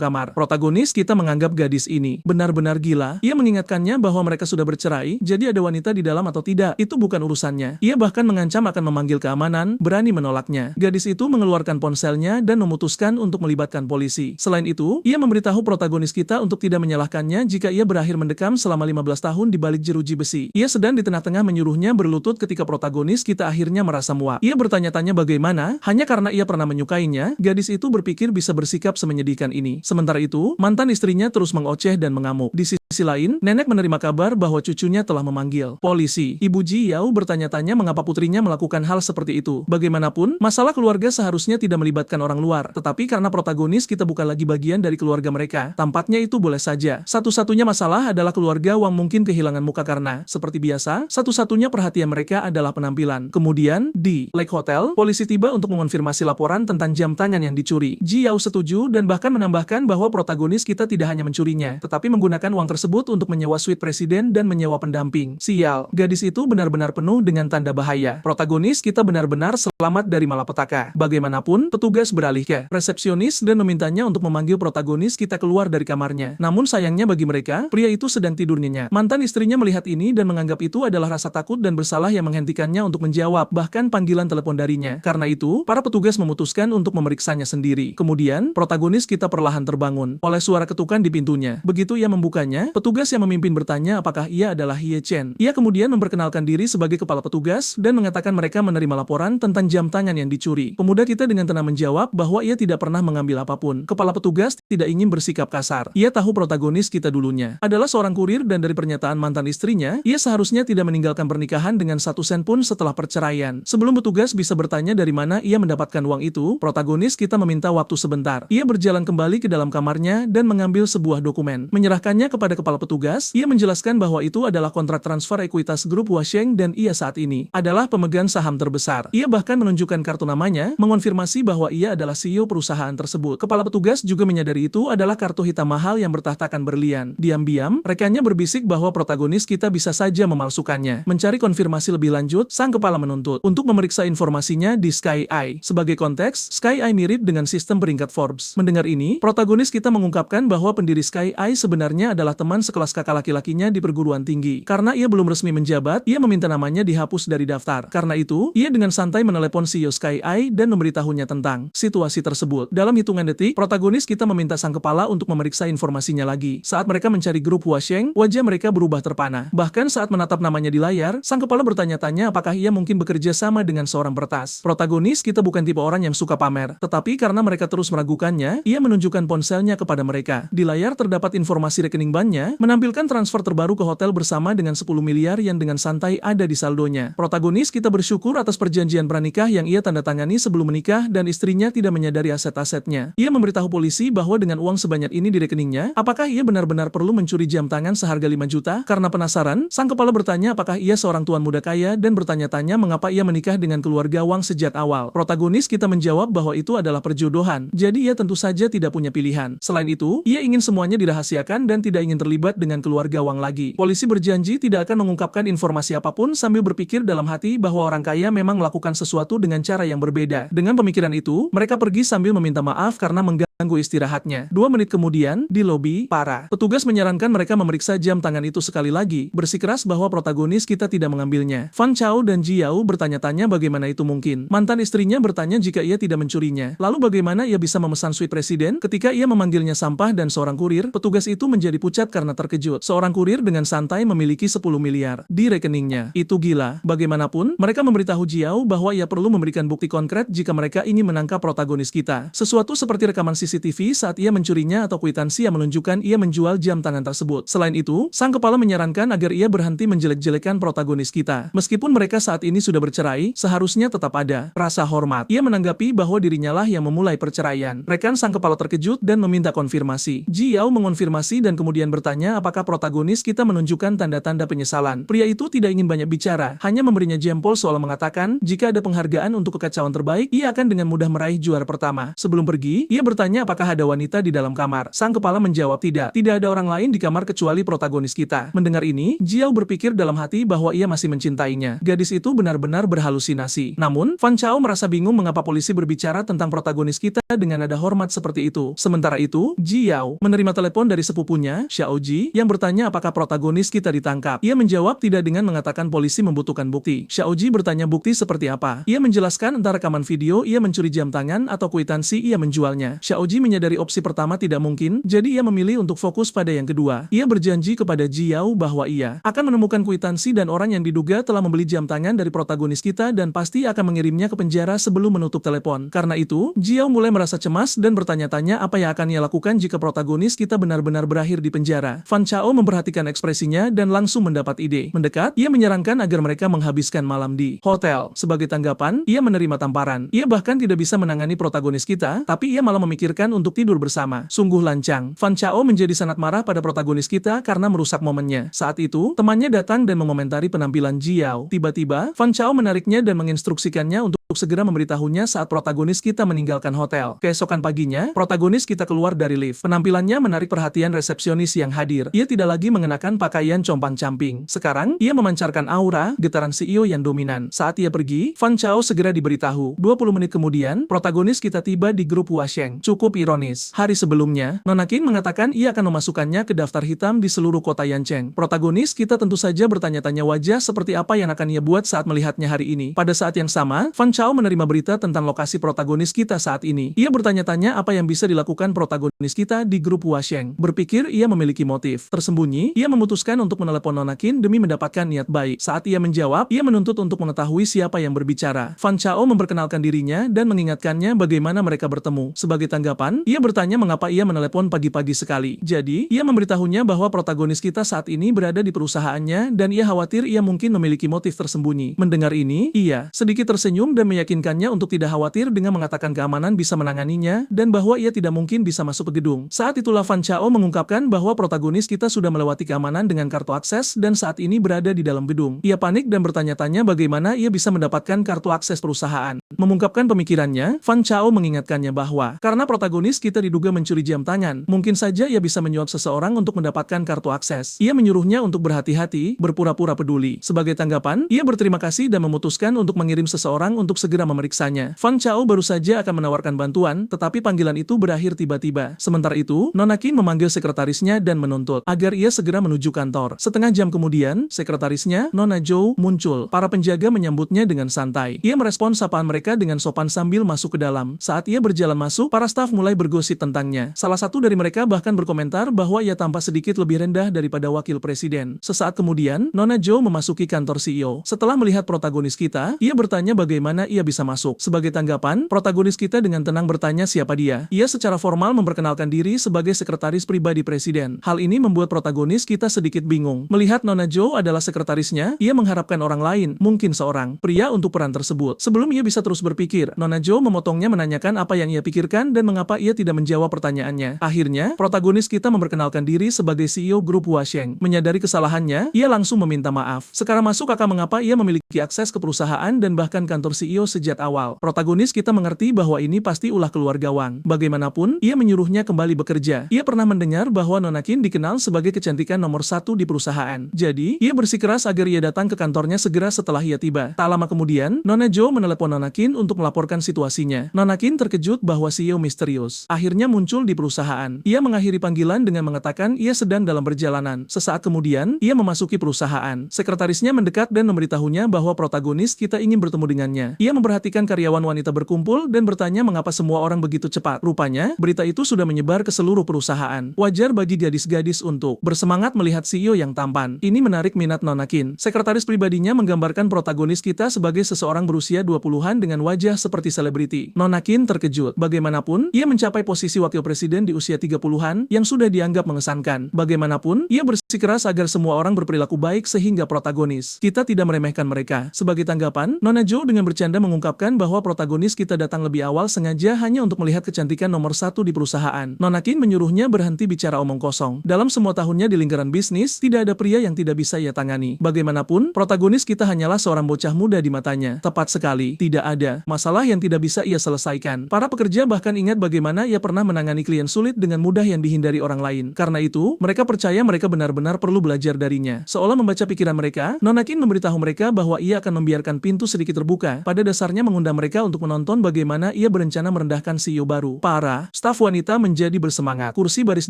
kamar. Protagonis kita menganggap gadis ini benar-benar gila. Ia mengingatkannya bahwa mereka sudah bercerai, jadi ada wanita di dalam atau tidak, itu bukan urusannya. Ia bahkan mengancam akan memanggil keamanan, berani menolaknya. Gadis itu mengeluarkan ponselnya dan memutuskan untuk melibatkan polisi. Selain itu, ia memberitahu protagonis kita untuk tidak menyalahkannya jika ia berakhir mendekam selama 15 tahun di balik jeruji besi. Ia sedang di tengah-tengah menyuruhnya berlutut ketika protagonis kita akhirnya merasa muak. Ia bertanya-tanya bagaimana, hanya karena ia pernah menyukainya, gadis itu berpikir bisa bersikap semenyedihkan ini. Sementara itu, mantan istrinya terus mengoceh dan mengamuk. Di sisi lain, nenek menerima kabar bahwa cucunya telah memanggil polisi. Ibu Ji Yao bertanya-tanya mengapa putrinya melakukan hal seperti itu. Bagaimanapun, masalah keluarga seharusnya tidak melibatkan orang luar, tetapi karena protagonis kita bukan lagi bagian dari keluarga mereka, tampaknya itu boleh saja. Satu-satunya masalah adalah keluarga Wang mungkin kehilangan muka karena, seperti biasa, satu-satunya perhatian mereka adalah penampilan. Kemudian, di Lake Hotel, polisi tiba untuk mengonfirmasi laporan tentang jam tangan yang dicuri. Ji Yao setuju dan bahkan menambahkan bahwa protagonis kita tidak hanya mencurinya, tetapi menggunakan uang tersebut untuk menyewa suite presiden dan menyewa pendamping. Sial, gadis itu benar-benar penuh dengan tanda bahaya. Protagonis kita benar-benar selamat dari malapetaka. Bagaimanapun, petugas beralih ke resepsionis dan memintanya untuk memanggil protagonis kita keluar dari kamarnya. Namun sayangnya bagi mereka, pria itu sedang tidur nyenyak. Mantan istrinya melihat ini dan menganggap itu adalah rasa takut dan bersalah yang menghentikannya untuk menjawab bahkan panggilan telepon darinya. Karena itu, para petugas memutuskan untuk memeriksanya sendiri. Kemudian, protagonis kita perlahan terbangun oleh suara ketukan di pintunya. Begitu ia membukanya, petugas yang memimpin bertanya apakah ia adalah Hye Chen. Ia kemudian memperkenalkan diri sebagai kepala petugas dan mengatakan mereka menerima laporan tentang jam tangan yang dicuri. Pemuda kita dengan tenang menjawab bahwa ia tidak pernah mengambil apapun. Kepala petugas tidak ingin bersikap kasar. Ia tahu protagonis kita dulunya adalah seorang kurir dan dari pernyataan mantan istrinya, ia seharusnya tidak meninggalkan pernikahan dengan 1 sen pun setelah perceraian. Sebelum petugas bisa bertanya dari mana ia mendapatkan uang itu, protagonis kita meminta waktu sebentar. Ia berjalan kembali ke dalam kamarnya dan mengambil sebuah dokumen. Menyerahkannya kepada kepala petugas, ia menjelaskan bahwa itu adalah kontrak transfer ekuitas grup Huasheng dan ia saat ini adalah pemegang saham terbesar. Ia bahkan menunjukkan kartu namanya, mengonfirmasi bahwa ia adalah CEO perusahaan tersebut. Kepala petugas juga menyadari itu adalah kartu hitam mahal yang bertahtakan berlian. Diam-diam, rekannya berbisik bahwa protagonis kita bisa saja memalsukannya. Mencari konfirmasi lebih lanjut, sang kepala menuntut untuk memeriksa informasinya di Sky Eye. Sebagai konteks, Sky Eye mirip dengan sistem peringkat Forbes. Mendengar ini, protagonis kita mengungkapkan bahwa pendiri Sky Eye sebenarnya adalah teman sekelas kakak laki-lakinya di perguruan tinggi. Karena ia belum resmi menjabat, ia meminta namanya dihapus dari daftar. Karena itu, ia dengan santai menelepon CEO Sky Eye dan memberitahunya tentang situasi tersebut. Dalam hitungan detik, protagonis kita meminta sang kepala untuk memeriksa informasinya lagi. Saat mereka mencari grup Huasheng, wajah mereka berubah terpana. Bahkan saat menatap namanya di layar, sang kepala bertanya-tanya apakah ia mungkin bekerja sama dengan seorang peretas. Protagonis kita bukan tipe orang yang suka pamer, tetapi karena mereka terus meragukannya, ia menunjukkan ponselnya kepada mereka. Di layar terdapat informasi rekening bank Tampilannya menampilkan transfer terbaru ke hotel bersama dengan 10 miliar yang dengan santai ada di saldonya. Protagonis kita bersyukur atas perjanjian pranikah yang ia tanda tangani sebelum menikah dan istrinya tidak menyadari aset-asetnya. Ia memberitahu polisi bahwa dengan uang sebanyak ini di rekeningnya, apakah ia benar-benar perlu mencuri jam tangan seharga 5 juta? Karena penasaran, sang kepala bertanya apakah ia seorang tuan muda kaya dan bertanya-tanya mengapa ia menikah dengan keluarga Wang sejak awal. Protagonis kita menjawab bahwa itu adalah perjodohan, jadi ia tentu saja tidak punya pilihan. Selain itu, ia ingin semuanya dirahasiakan dan tidak ingin terlibat dengan keluarga Wang lagi. Polisi berjanji tidak akan mengungkapkan informasi apapun sambil berpikir dalam hati bahwa orang kaya memang melakukan sesuatu dengan cara yang berbeda. Dengan pemikiran itu, mereka pergi sambil meminta maaf karena mengganggu istirahatnya. 2 menit kemudian, di lobi, para petugas menyarankan mereka memeriksa jam tangan itu sekali lagi, bersikeras bahwa protagonis kita tidak mengambilnya. Fan Chao dan Ji Yao bertanya-tanya bagaimana itu mungkin. Mantan istrinya bertanya jika ia tidak mencurinya. Lalu bagaimana ia bisa memesan suite presiden ketika ia memanggilnya sampah dan seorang kurir? Petugas itu menjadi pucat karena terkejut. Seorang kurir dengan santai memiliki 10 miliar di rekeningnya. Itu gila. Bagaimanapun, mereka memberitahu Ji Yao bahwa ia perlu memberikan bukti konkret jika mereka ingin menangkap protagonis kita. Sesuatu seperti rekaman CCTV saat ia mencurinya atau kwitansi yang menunjukkan ia menjual jam tangan tersebut. Selain itu, sang kepala menyarankan agar ia berhenti menjelek-jelekan protagonis kita. Meskipun mereka saat ini sudah bercerai, seharusnya tetap ada rasa hormat. Ia menanggapi bahwa dirinya lah yang memulai perceraian. Rekan sang kepala terkejut dan meminta konfirmasi. Ji Yao mengonfirmasi dan kemudian bertanya apakah protagonis kita menunjukkan tanda-tanda penyesalan. Pria itu tidak ingin banyak bicara, hanya memberinya jempol soal mengatakan jika ada penghargaan untuk kekacauan terbaik, ia akan dengan mudah meraih juara pertama. Sebelum pergi, ia bertanya apakah ada wanita di dalam kamar. Sang kepala menjawab tidak ada orang lain di kamar kecuali protagonis kita. Mendengar ini, Ji Yao berpikir dalam hati bahwa ia masih mencintainya. Gadis itu benar-benar berhalusinasi. Namun, Fan Chao merasa bingung mengapa polisi berbicara tentang protagonis kita dengan nada hormat seperti itu. Sementara itu, Ji Yao menerima telepon dari sepupunya, Xiao Ji, yang bertanya apakah protagonis kita ditangkap. Ia menjawab tidak dengan mengatakan polisi membutuhkan bukti. Xiao Ji bertanya bukti seperti apa. Ia menjelaskan entah rekaman video ia mencuri jam tangan atau kwitansi ia menjualnya. Xiao Ji menyadari opsi pertama tidak mungkin, jadi ia memilih untuk fokus pada yang kedua. Ia berjanji kepada Ji Yao bahwa ia akan menemukan kwitansi dan orang yang diduga telah membeli jam tangan dari protagonis kita dan pasti akan mengirimnya ke penjara sebelum menutup telepon. Karena itu, Ji Yao mulai merasa cemas dan bertanya-tanya apa yang akan ia lakukan jika protagonis kita benar-benar berakhir di penjara. Fan Chao memperhatikan ekspresinya dan langsung mendapat ide. Mendekat, ia menyarankan agar mereka menghabiskan malam di hotel. Sebagai tanggapan, ia menerima tamparan. Ia bahkan tidak bisa menangani protagonis kita, tapi ia malah memikirkan untuk tidur bersama. Sungguh lancang. Fan Chao menjadi sangat marah pada protagonis kita karena merusak momennya. Saat itu, temannya datang dan mengomentari penampilan Ji Yao. Tiba-tiba, Fan Chao menariknya dan menginstruksikannya untuk segera memberitahunya saat protagonis kita meninggalkan hotel. Keesokan paginya, protagonis kita keluar dari lift. Penampilannya menarik perhatian resepsionis yang hadir. Ia tidak lagi mengenakan pakaian compang-camping. Sekarang, ia memancarkan aura, getaran CEO yang dominan. Saat ia pergi, Fan Chao segera diberitahu. 20 menit kemudian, protagonis kita tiba di grup Washeng. Cukup ironis. Hari sebelumnya, Nona Qin mengatakan ia akan memasukkannya ke daftar hitam di seluruh kota Yancheng. Protagonis kita tentu saja bertanya-tanya wajah seperti apa yang akan ia buat saat melihatnya hari ini. Pada saat yang sama, Fan Chao menerima berita tentang lokasi protagonis kita saat ini. Ia bertanya-tanya apa yang bisa dilakukan protagonis kita di grup Washeng. Berpikir ia memiliki motif tersembunyi, ia memutuskan untuk menelepon Nona Qin demi mendapatkan niat baik. Saat ia menjawab, ia menuntut untuk mengetahui siapa yang berbicara. Fan Chao memperkenalkan dirinya dan mengingatkannya bagaimana mereka bertemu. Sebagai tanggapan, ia bertanya mengapa ia menelepon pagi-pagi sekali. Jadi, ia memberitahunya bahwa protagonis kita saat ini berada di perusahaannya dan ia khawatir ia mungkin memiliki motif tersembunyi. Mendengar ini, ia sedikit tersenyum dan meyakinkannya untuk tidak khawatir dengan mengatakan keamanan bisa menanganinya dan bahwa ia tidak mungkin bisa masuk ke gedung. Saat itulah Fan Chao mengungkapkan bahwa protagonis kita sudah melewati keamanan dengan kartu akses dan saat ini berada di dalam gedung. Ia panik dan bertanya-tanya bagaimana ia bisa mendapatkan kartu akses perusahaan. Mengungkapkan pemikirannya, Fan Chao mengingatkannya bahwa karena protagonis kita diduga mencuri jam tangan, mungkin saja ia bisa menyuap seseorang untuk mendapatkan kartu akses. Ia menyuruhnya untuk berhati-hati, berpura-pura peduli. Sebagai tanggapan, ia berterima kasih dan memutuskan untuk mengirim seseorang untuk segera memeriksanya. Fan Chao baru saja akan menawarkan bantuan, tetapi panggilan itu berakhir tiba-tiba. Sementara itu, Nona Qin memanggil sekretarisnya dan menuntut agar ia segera menuju kantor. Setengah jam kemudian, sekretarisnya, Nona Zhou, muncul. Para penjaga menyambutnya dengan santai. Ia merespon sapaan mereka dengan sopan sambil masuk ke dalam. Saat ia berjalan masuk, para staf mulai bergosip tentangnya. Salah satu dari mereka bahkan berkomentar bahwa ia tampak sedikit lebih rendah daripada wakil presiden. Sesaat kemudian, Nona Zhou memasuki kantor CEO. Setelah melihat protagonis kita, ia bertanya bagaimana ia bisa masuk. Sebagai tanggapan, protagonis kita dengan tenang bertanya siapa dia. Ia secara formal memperkenalkan diri sebagai sekretaris pribadi presiden. Hal ini membuat protagonis kita sedikit bingung. Melihat Nona Jo adalah sekretarisnya, ia mengharapkan orang lain, mungkin seorang pria untuk peran tersebut. Sebelum ia bisa terus berpikir, Nona Jo memotongnya menanyakan apa yang ia pikirkan dan mengapa ia tidak menjawab pertanyaannya. Akhirnya, protagonis kita memperkenalkan diri sebagai CEO grup Huasheng. Menyadari kesalahannya, ia langsung meminta maaf. Sekarang masuk akal mengapa ia memiliki akses ke perusahaan dan bahkan kantor CEO sejak awal. Protagonis kita mengerti bahwa ini pasti ulah keluarga Wang. Bagaimanapun, ia menyuruhnya kembali bekerja. Ia pernah mendengar bahwa Nona Qin dikenal sebagai kecantikan nomor 1 di perusahaan. Jadi, ia bersikeras agar ia datang ke kantornya segera setelah ia tiba. Tak lama kemudian, Nona Jo menelepon Nona Qin untuk melaporkan situasinya. Nona Qin terkejut bahwa CEO misterius akhirnya muncul di perusahaan. Ia mengakhiri panggilan dengan mengatakan ia sedang dalam perjalanan. Sesaat kemudian, ia memasuki perusahaan. Sekretarisnya mendekat dan memberitahunya bahwa protagonis kita ingin bertemu dengannya. Ia memperhatikan karyawan wanita berkumpul dan bertanya mengapa semua orang begitu cepat. Rupanya, berita itu sudah menyebar ke seluruh perusahaan. Wajar bagi gadis-gadis untuk bersemangat melihat CEO yang tampan. Ini menarik minat Nona Qin. Sekretaris pribadinya menggambarkan protagonis kita sebagai seseorang berusia 20-an dengan wajah seperti selebriti. Nona Qin terkejut. Bagaimanapun, ia mencapai posisi wakil presiden di usia 30-an yang sudah dianggap mengesankan. Bagaimanapun, ia bersikeras agar semua orang berperilaku baik sehingga protagonis kita tidak meremehkan mereka. Sebagai tanggapan, Nona Jo dengan bercanda mengungkapkan bahwa protagonis kita datang lebih awal sengaja hanya untuk melihat kecantikan nomor 1 di perusahaan. Nona Qin menyuruhnya berhenti bicara omong kosong. Dalam semua tahunnya di lingkaran bisnis, tidak ada pria yang tidak bisa ia tangani. Bagaimanapun, protagonis kita hanyalah seorang bocah muda di matanya. Tepat sekali, tidak ada masalah yang tidak bisa ia selesaikan. Para pekerja bahkan ingat bagaimana ia pernah menangani klien sulit dengan mudah yang dihindari orang lain. Karena itu, mereka percaya mereka benar-benar perlu belajar darinya. Seolah membaca pikiran mereka, Nona Qin memberitahu mereka bahwa ia akan membiarkan pintu sedikit terbuka. Pada dasarnya mengundang mereka untuk menonton bagaimana ia berencana merendahkan CEO baru. Para staf wanita menjadi bersemangat. Kursi baris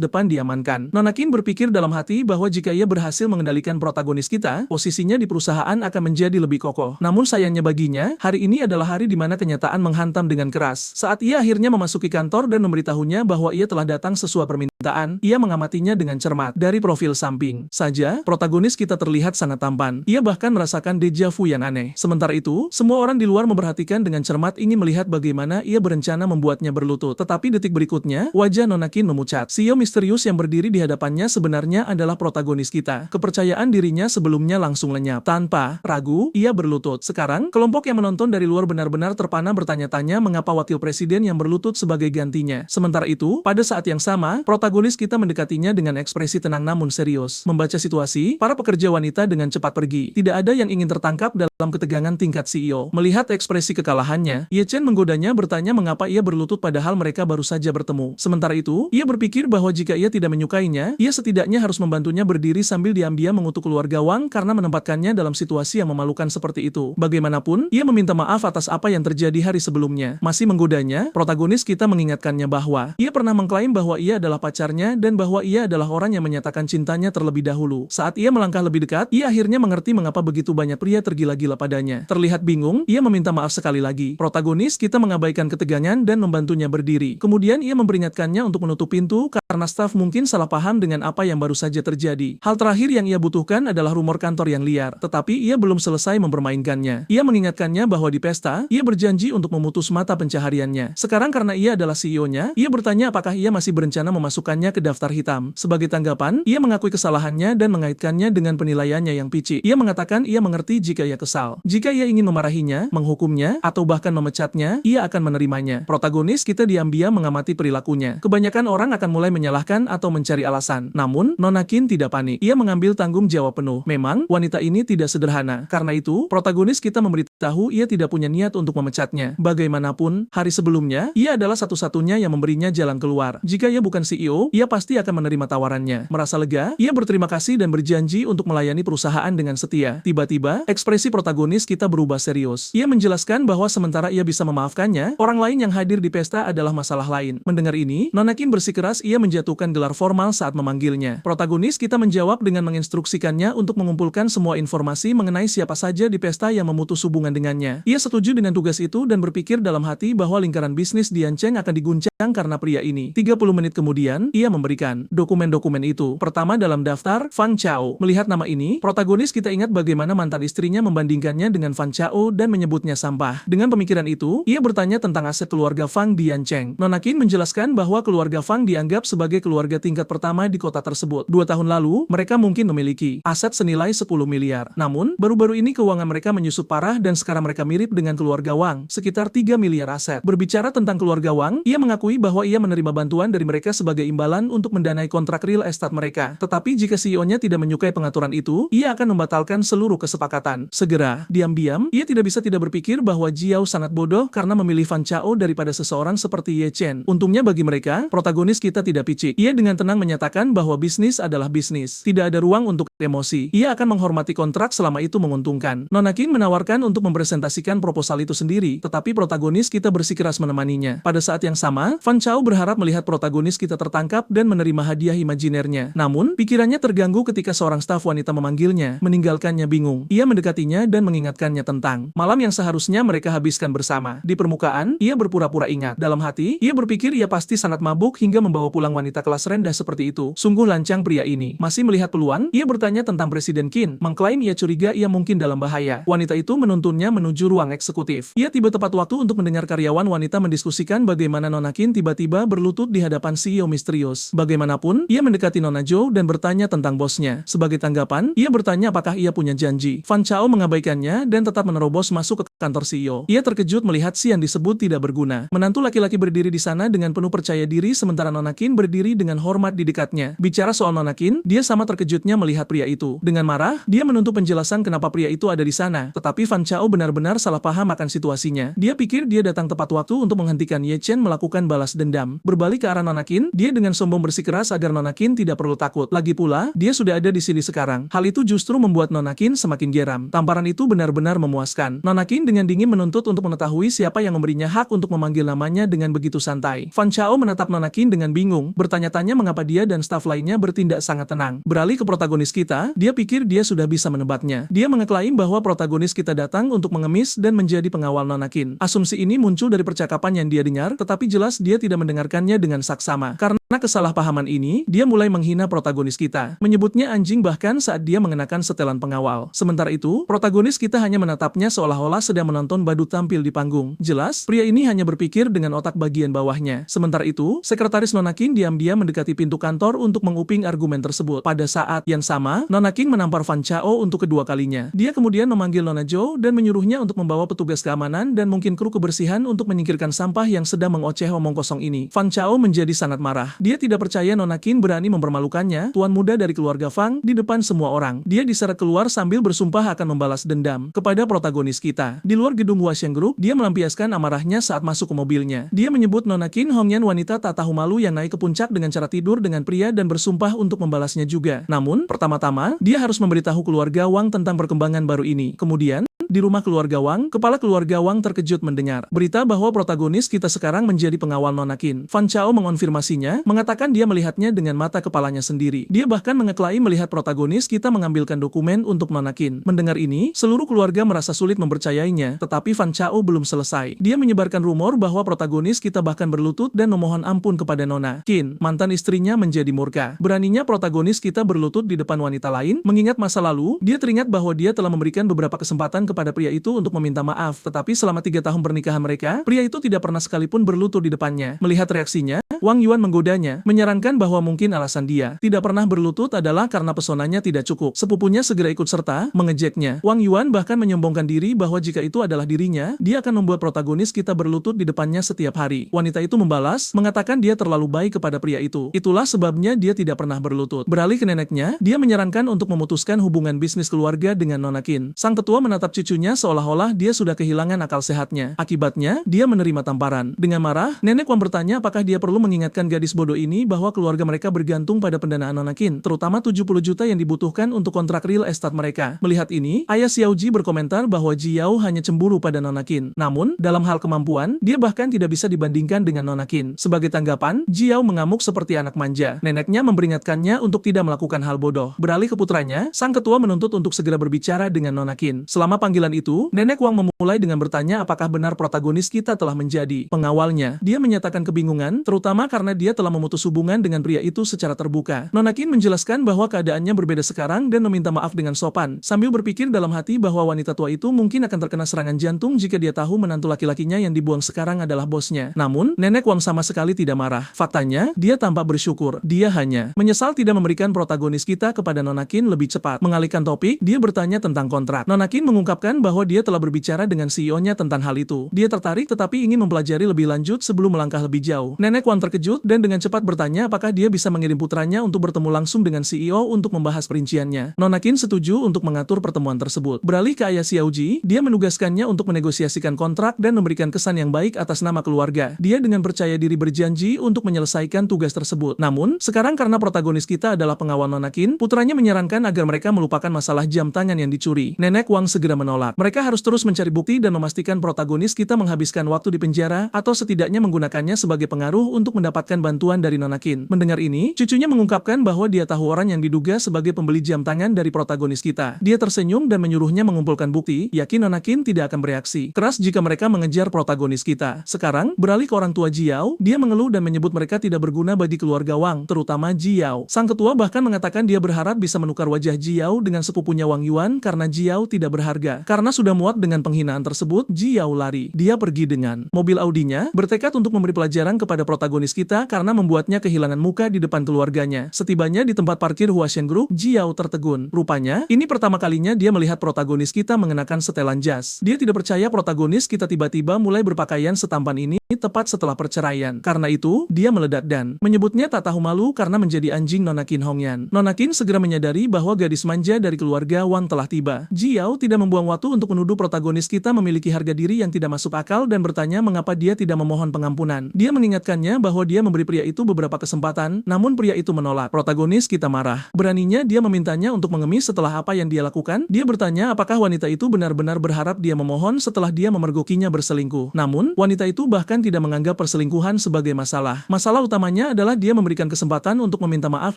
depan diamankan. Nona Qin berpikir dalam hati bahwa jika ia berhasil mengendalikan protagonis kita, posisinya di perusahaan akan menjadi lebih kokoh. Namun sayangnya baginya, hari ini adalah hari di mana kenyataan menghantam dengan keras. Saat ia akhirnya memasuki kantor dan memberitahunya bahwa ia telah datang sesuai permintaan, ia mengamatinya dengan cermat. Dari profil samping saja, protagonis kita terlihat sangat tampan. Ia bahkan merasakan deja vu yang aneh. Sementara itu, semua orang di luar memperhatikan dengan cermat ingin melihat bagaimana ia berencana membuatnya berlutut. Tetapi detik berikutnya, wajah Nona Qin memucat. CEO misterius yang berdiri di hadapannya sebenarnya adalah protagonis kita. Kepercayaan dirinya sebelumnya langsung lenyap. Tanpa ragu, ia berlutut. Sekarang, kelompok yang menonton dari luar benar-benar terpana bertanya-tanya mengapa wakil presiden yang berlutut sebagai gantinya. Sementara itu, pada saat yang sama, protagonis kita mendekatinya dengan ekspresi tenang namun serius. Membaca situasi, para pekerja wanita dengan cepat pergi. Tidak ada yang ingin tertangkap dalam ketegangan tingkat CEO. Melihat ekspresi kekalahannya, Ye Chen menggodanya bertanya mengapa ia berlutut padahal mereka baru saja bertemu. Sementara itu, ia berpikir bahwa jika ia tidak menyukainya, ia setidaknya harus membantunya berdiri sambil diam-diam mengutuk keluarga Wang karena menempatkannya dalam situasi yang memalukan seperti itu. Bagaimanapun, ia meminta maaf atas apa yang terjadi hari sebelumnya. Masih menggodanya, protagonis kita mengingatkannya bahwa ia pernah mengklaim bahwa ia adalah pacarnya dan bahwa ia adalah orang yang menyatakan cintanya terlebih dahulu. Saat ia melangkah lebih dekat, ia akhirnya mengerti mengapa begitu banyak pria tergila-gila padanya. Terlihat bingung, ia meminta maaf sekali lagi. Protagonis kita mengabaikan ketegangan dan membantunya berdiri. Kemudian ia memperingatkannya untuk menutup pintu karena staf mungkin salah paham dengan apa yang baru saja terjadi. Hal terakhir yang ia butuhkan adalah rumor kantor yang liar, tetapi ia belum selesai mempermainkannya. Ia mengingatkannya bahwa di pesta, ia berjanji untuk memutus mata pencahariannya. Sekarang karena ia adalah CEO-nya, ia bertanya apakah ia masih berencana memasukkannya ke daftar hitam. Sebagai tanggapan, ia mengakui kesalahannya dan mengaitkannya dengan penilaiannya yang picik. Ia mengatakan ia mengerti jika ia kesal. Jika ia ingin memarahinya, menghukumnya, atau bahkan memecatnya, ia akan menerimanya. Protagonis kita diam-diam mengamati perilakunya. Kebanyakan orang akan mulai menyalahkan atau mencari alasan. Namun, Nona Qin tidak panik. Ia mengambil tanggung jawab penuh. Memang, wanita ini tidak sederhana. Karena itu, protagonis kita memberitahu ia tidak punya niat untuk memecatnya. Bagaimanapun, hari sebelumnya, ia adalah satu-satunya yang memberinya jalan keluar. Jika ia bukan CEO, ia pasti akan menerima tawarannya. Merasa lega, ia berterima kasih dan berjanji untuk melayani perusahaan dengan setia. Tiba-tiba, ekspresi protagonis kita berubah serius. Ia menjelaskan bahwa sementara ia bisa memaafkannya, orang lain yang hadir di pesta adalah masalah lain. Mendengar ini, Nona Qin bersikeras ia menjatuhkan gelar formal saat memanggilnya. Protagonis kita menjawab dengan menginstruksikannya untuk mengumpulkan semua informasi mengenai siapa saja di pesta yang memutus hubungan dengannya. Ia setuju dengan tugas itu dan berpikir dalam hati bahwa lingkaran bisnis Diancheng akan diguncang karena pria ini. 30 menit kemudian, ia memberikan dokumen-dokumen itu. Pertama dalam daftar, Fang Chao. Melihat nama ini, protagonis kita ingat bagaimana mantan istrinya membandingkan membandingkannya dengan Fan Chao dan menyebutnya sampah. Dengan pemikiran itu, ia bertanya tentang aset keluarga Fang Diancheng. Nona Qin menjelaskan bahwa keluarga Fang dianggap sebagai keluarga tingkat pertama di kota tersebut. 2 tahun lalu, mereka mungkin memiliki aset senilai 10 miliar. Namun, baru-baru ini keuangan mereka menyusut parah dan sekarang mereka mirip dengan keluarga Wang, sekitar 3 miliar aset. Berbicara tentang keluarga Wang, ia mengakui bahwa ia menerima bantuan dari mereka sebagai imbalan untuk mendanai kontrak real estate mereka. Tetapi jika CEO-nya tidak menyukai pengaturan itu, ia akan membatalkan seluruh kesepakatan. Segera, diam-diam, ia tidak berpikir bahwa Jiao sangat bodoh karena memilih Fan Chao daripada seseorang seperti Ye Chen. Untungnya bagi mereka, protagonis kita tidak picik. Ia dengan tenang menyatakan bahwa bisnis adalah bisnis. Tidak ada ruang untuk emosi. Ia akan menghormati kontrak selama itu menguntungkan. Nona Qin menawarkan untuk mempresentasikan proposal itu sendiri, tetapi protagonis kita bersikeras menemaninya. Pada saat yang sama, Fan Chao berharap melihat protagonis kita tertangkap dan menerima hadiah imajinernya. Namun, pikirannya terganggu ketika seorang staf wanita memanggilnya, meninggalkannya bingung. Ia mendekatinya dan mengingatkannya tentang malam yang seharusnya mereka habiskan bersama. Di permukaan, ia berpura-pura ingat. Dalam hati, ia berpikir ia pasti sangat mabuk hingga membawa pulang wanita kelas rendah seperti itu. Sungguh lancang pria ini. Masih melihat peluang, ia bertanya tentang Presiden Qin, mengklaim ia curiga ia mungkin dalam bahaya. Wanita itu menuntunnya menuju ruang eksekutif. Ia tiba tepat waktu untuk mendengar karyawan wanita mendiskusikan bagaimana Nona Qin tiba-tiba berlutut di hadapan CEO misterius. Bagaimanapun, ia mendekati Nona Zhou dan bertanya tentang bosnya. Sebagai tanggapan, ia bertanya apakah ia punya janji. Fan Chao mengabaikannya dan tetap menerobos masuk ke kantor CEO. Ia terkejut melihat si yang disebut tidak berguna. Menantu laki-laki berdiri di sana dengan penuh percaya diri sementara Nona Qin berdiri dengan hormat di dekatnya. Bicara soal Nona Qin, dia sama terkejutnya melihat pria itu. Dengan marah, dia menuntut penjelasan kenapa pria itu ada di sana. Tetapi Fan Chao benar-benar salah paham akan situasinya. Dia pikir dia datang tepat waktu untuk menghentikan Ye Chen melakukan balas dendam. Berbalik ke arah Nona Qin, dia dengan sombong bersikeras agar Nona Qin tidak perlu takut. Lagi pula, dia sudah ada di sini sekarang. Hal itu justru membuat Nona Qin semakin geram. Tamparan itu benar-benar memuaskan. Nona Qin dengan dingin menuntut untuk mengetahui siapa yang memberinya hak untuk memanggil namanya dengan begitu santai. Fan Chao menatap Nona Qin dengan bingung, bertanya-tanya mengapa dia dan staf lainnya bertindak sangat tenang. Beralih ke protagonis kita, dia pikir dia sudah bisa menebaknya. Dia mengeklaim bahwa protagonis kita datang untuk mengemis dan menjadi pengawal Nona Qin. Asumsi ini muncul dari percakapan yang dia dengar, tetapi jelas dia tidak mendengarkannya dengan saksama. Karena kesalahpahaman ini, dia mulai menghina protagonis kita, menyebutnya anjing bahkan saat dia mengenakan setelan pengawal. Sementara itu, protagonis kita hanya menatapnya seolah-olah sedang menonton badut tampil di panggung. Jelas, pria ini hanya berpikir dengan otak bagian bawahnya. Sementara itu, sekretaris Nona Qin diam-diam mendekati pintu kantor untuk menguping argumen tersebut. Pada saat yang sama, Nona Qin menampar Fan Chao untuk kedua kalinya. Dia kemudian memanggil Nona Zhou dan menyuruhnya untuk membawa petugas keamanan dan mungkin kru kebersihan untuk menyingkirkan sampah yang sedang mengoceh omong kosong ini. Fan Chao menjadi sangat marah. Dia tidak percaya Nona Qin berani mempermalukannya, tuan muda dari keluarga Fang, di depan semua orang. Dia diseret keluar sambil bersumpah akan membalas dendam kepada protagonis kita. Di luar gedung Huaxiang Group, dia melampiaskan amarahnya saat masuk ke mobilnya. Dia menyebut Nona Qin Hongyan wanita tak tahu malu yang naik ke puncak dengan cara tidur dengan pria dan bersumpah untuk membalasnya juga. Namun, pertama-tama, dia harus memberitahu keluarga Wang tentang perkembangan baru ini. Kemudian, di rumah keluarga Wang, kepala keluarga Wang terkejut mendengar berita bahwa protagonis kita sekarang menjadi pengawal Nona Qin. Fan Chao mengonfirmasinya, mengatakan dia melihatnya dengan mata kepalanya sendiri. Dia bahkan mengeklaim melihat protagonis kita mengambilkan dokumen untuk Nona Qin. Mendengar ini, seluruh keluarga merasa sulit mempercayainya, tetapi Fan Chao belum selesai. Dia menyebarkan rumor bahwa protagonis kita bahkan berlutut dan memohon ampun kepada Nona Qin. Mantan istrinya menjadi murka. Beraninya protagonis kita berlutut di depan wanita lain, mengingat masa lalu, dia teringat bahwa dia telah memberikan beberapa kesempatan kepada pria itu untuk meminta maaf, tetapi selama 3 tahun pernikahan mereka, pria itu tidak pernah sekalipun berlutut di depannya. Melihat reaksinya, Wang Yuan menggodanya, menyarankan bahwa mungkin alasan dia tidak pernah berlutut adalah karena pesonanya tidak cukup. Sepupunya segera ikut serta, mengejeknya. Wang Yuan bahkan menyombongkan diri bahwa jika itu adalah dirinya, dia akan membuat protagonis kita berlutut di depannya setiap hari. Wanita itu membalas, mengatakan dia terlalu baik kepada pria itu. Itulah sebabnya dia tidak pernah berlutut. Beralih ke neneknya, dia menyarankan untuk memutuskan hubungan bisnis keluarga dengan Nona Qin. Sang tetua menatap cucunya seolah-olah dia sudah kehilangan akal sehatnya. Akibatnya, dia menerima tamparan. Dengan marah, nenek Wang bertanya apakah dia perlu mengingatkan gadis bodoh ini bahwa keluarga mereka bergantung pada pendanaan Nona Qin, terutama 70 juta yang dibutuhkan untuk kontrak real estate mereka. Melihat ini, ayah Xiaoji berkomentar bahwa Jiao hanya cemburu pada Nona Qin. Namun, dalam hal kemampuan, dia bahkan tidak bisa dibandingkan dengan Nona Qin. Sebagai tanggapan, Jiao mengamuk seperti anak manja. Neneknya memperingatkannya untuk tidak melakukan hal bodoh. Beralih ke putranya, sang ketua menuntut untuk segera berbicara dengan Nona Qin. Selama panggilan itu, Nenek Wang memulai dengan bertanya apakah benar protagonis kita telah menjadi pengawalnya. Dia menyatakan kebingungan, terutama karena dia telah memutus hubungan dengan pria itu secara terbuka. Nona Qin menjelaskan bahwa keadaannya berbeda sekarang dan meminta maaf dengan sopan, sambil berpikir dalam hati bahwa wanita tua itu mungkin akan terkena serangan jantung jika dia tahu menantu laki-lakinya yang dibuang sekarang adalah bosnya. Namun, Nenek Wang sama sekali tidak marah. Faktanya, dia tampak bersyukur. Dia hanya menyesal tidak memberikan protagonis kita kepada Nona Qin lebih cepat. Mengalihkan topik, dia bertanya tentang kontrak. Nona Qin mengungkapkan bahwa dia telah berbicara dengan CEO-nya tentang hal itu. Dia tertarik tetapi ingin mempelajari lebih lanjut sebelum melangkah lebih jauh. Nenek Wang terkejut dan dengan cepat bertanya apakah dia bisa mengirim putranya untuk bertemu langsung dengan CEO untuk membahas perinciannya. Nona Qin setuju untuk mengatur pertemuan tersebut. Beralih ke ayah Xiaoji, dia menugaskannya untuk menegosiasikan kontrak dan memberikan kesan yang baik atas nama keluarga. Dia dengan percaya diri berjanji untuk menyelesaikan tugas tersebut. Namun, sekarang karena protagonis kita adalah pengawal Nona Qin, putranya menyarankan agar mereka melupakan masalah jam tangan yang dicuri. Nenek Wang segera menolak. Mereka harus terus mencari bukti dan memastikan protagonis kita menghabiskan waktu di penjara atau setidaknya menggunakannya sebagai pengaruh untuk mendapatkan bantuan dari Nona Qin. Mendengar ini, cucunya mengungkapkan bahwa dia tahu orang yang diduga sebagai pembeli jam tangan dari protagonis kita. Dia tersenyum dan menyuruhnya mengumpulkan bukti, yakin Nona Qin tidak akan bereaksi keras jika mereka mengejar protagonis kita. Sekarang, beralih ke orang tua Jiao, dia mengeluh dan menyebut mereka tidak berguna bagi keluarga Wang, terutama Jiao. Sang ketua bahkan mengatakan dia berharap bisa menukar wajah Jiao dengan sepupunya Wang Yuan karena Jiao tidak berharga. Karena sudah muak dengan penghinaan tersebut, Jiao lari. Dia pergi dengan mobil Audinya, bertekad untuk memberi pelajaran kepada protagonis kita karena membuatnya kehilangan muka di depan keluarganya. Setibanya di tempat parkir Huashen Group, Jiao tertegun. Rupanya, ini pertama kalinya dia melihat protagonis kita mengenakan setelan jas. Dia tidak percaya protagonis kita tiba-tiba mulai berpakaian setampan ini tepat setelah perceraian. Karena itu, dia meledak dan menyebutnya tak tahu malu karena menjadi anjing Nona Qin Hongyan. Nona Qin segera menyadari bahwa gadis manja dari keluarga Wang telah tiba. Jiao tidak membuang waktu untuk menuduh protagonis kita memiliki harga diri yang tidak masuk akal dan bertanya mengapa dia tidak memohon pengampunan. Dia mengingatkannya bahwa dia memberi pria itu beberapa kesempatan, namun pria itu menolak. Protagonis kita marah. Beraninya dia memintanya untuk mengemis setelah apa yang dia lakukan. Dia bertanya apakah wanita itu benar-benar berharap dia memohon setelah dia memergokinya berselingkuh. Namun, wanita itu bahkan tidak menganggap perselingkuhan sebagai masalah. Masalah utamanya adalah dia memberikan kesempatan untuk meminta maaf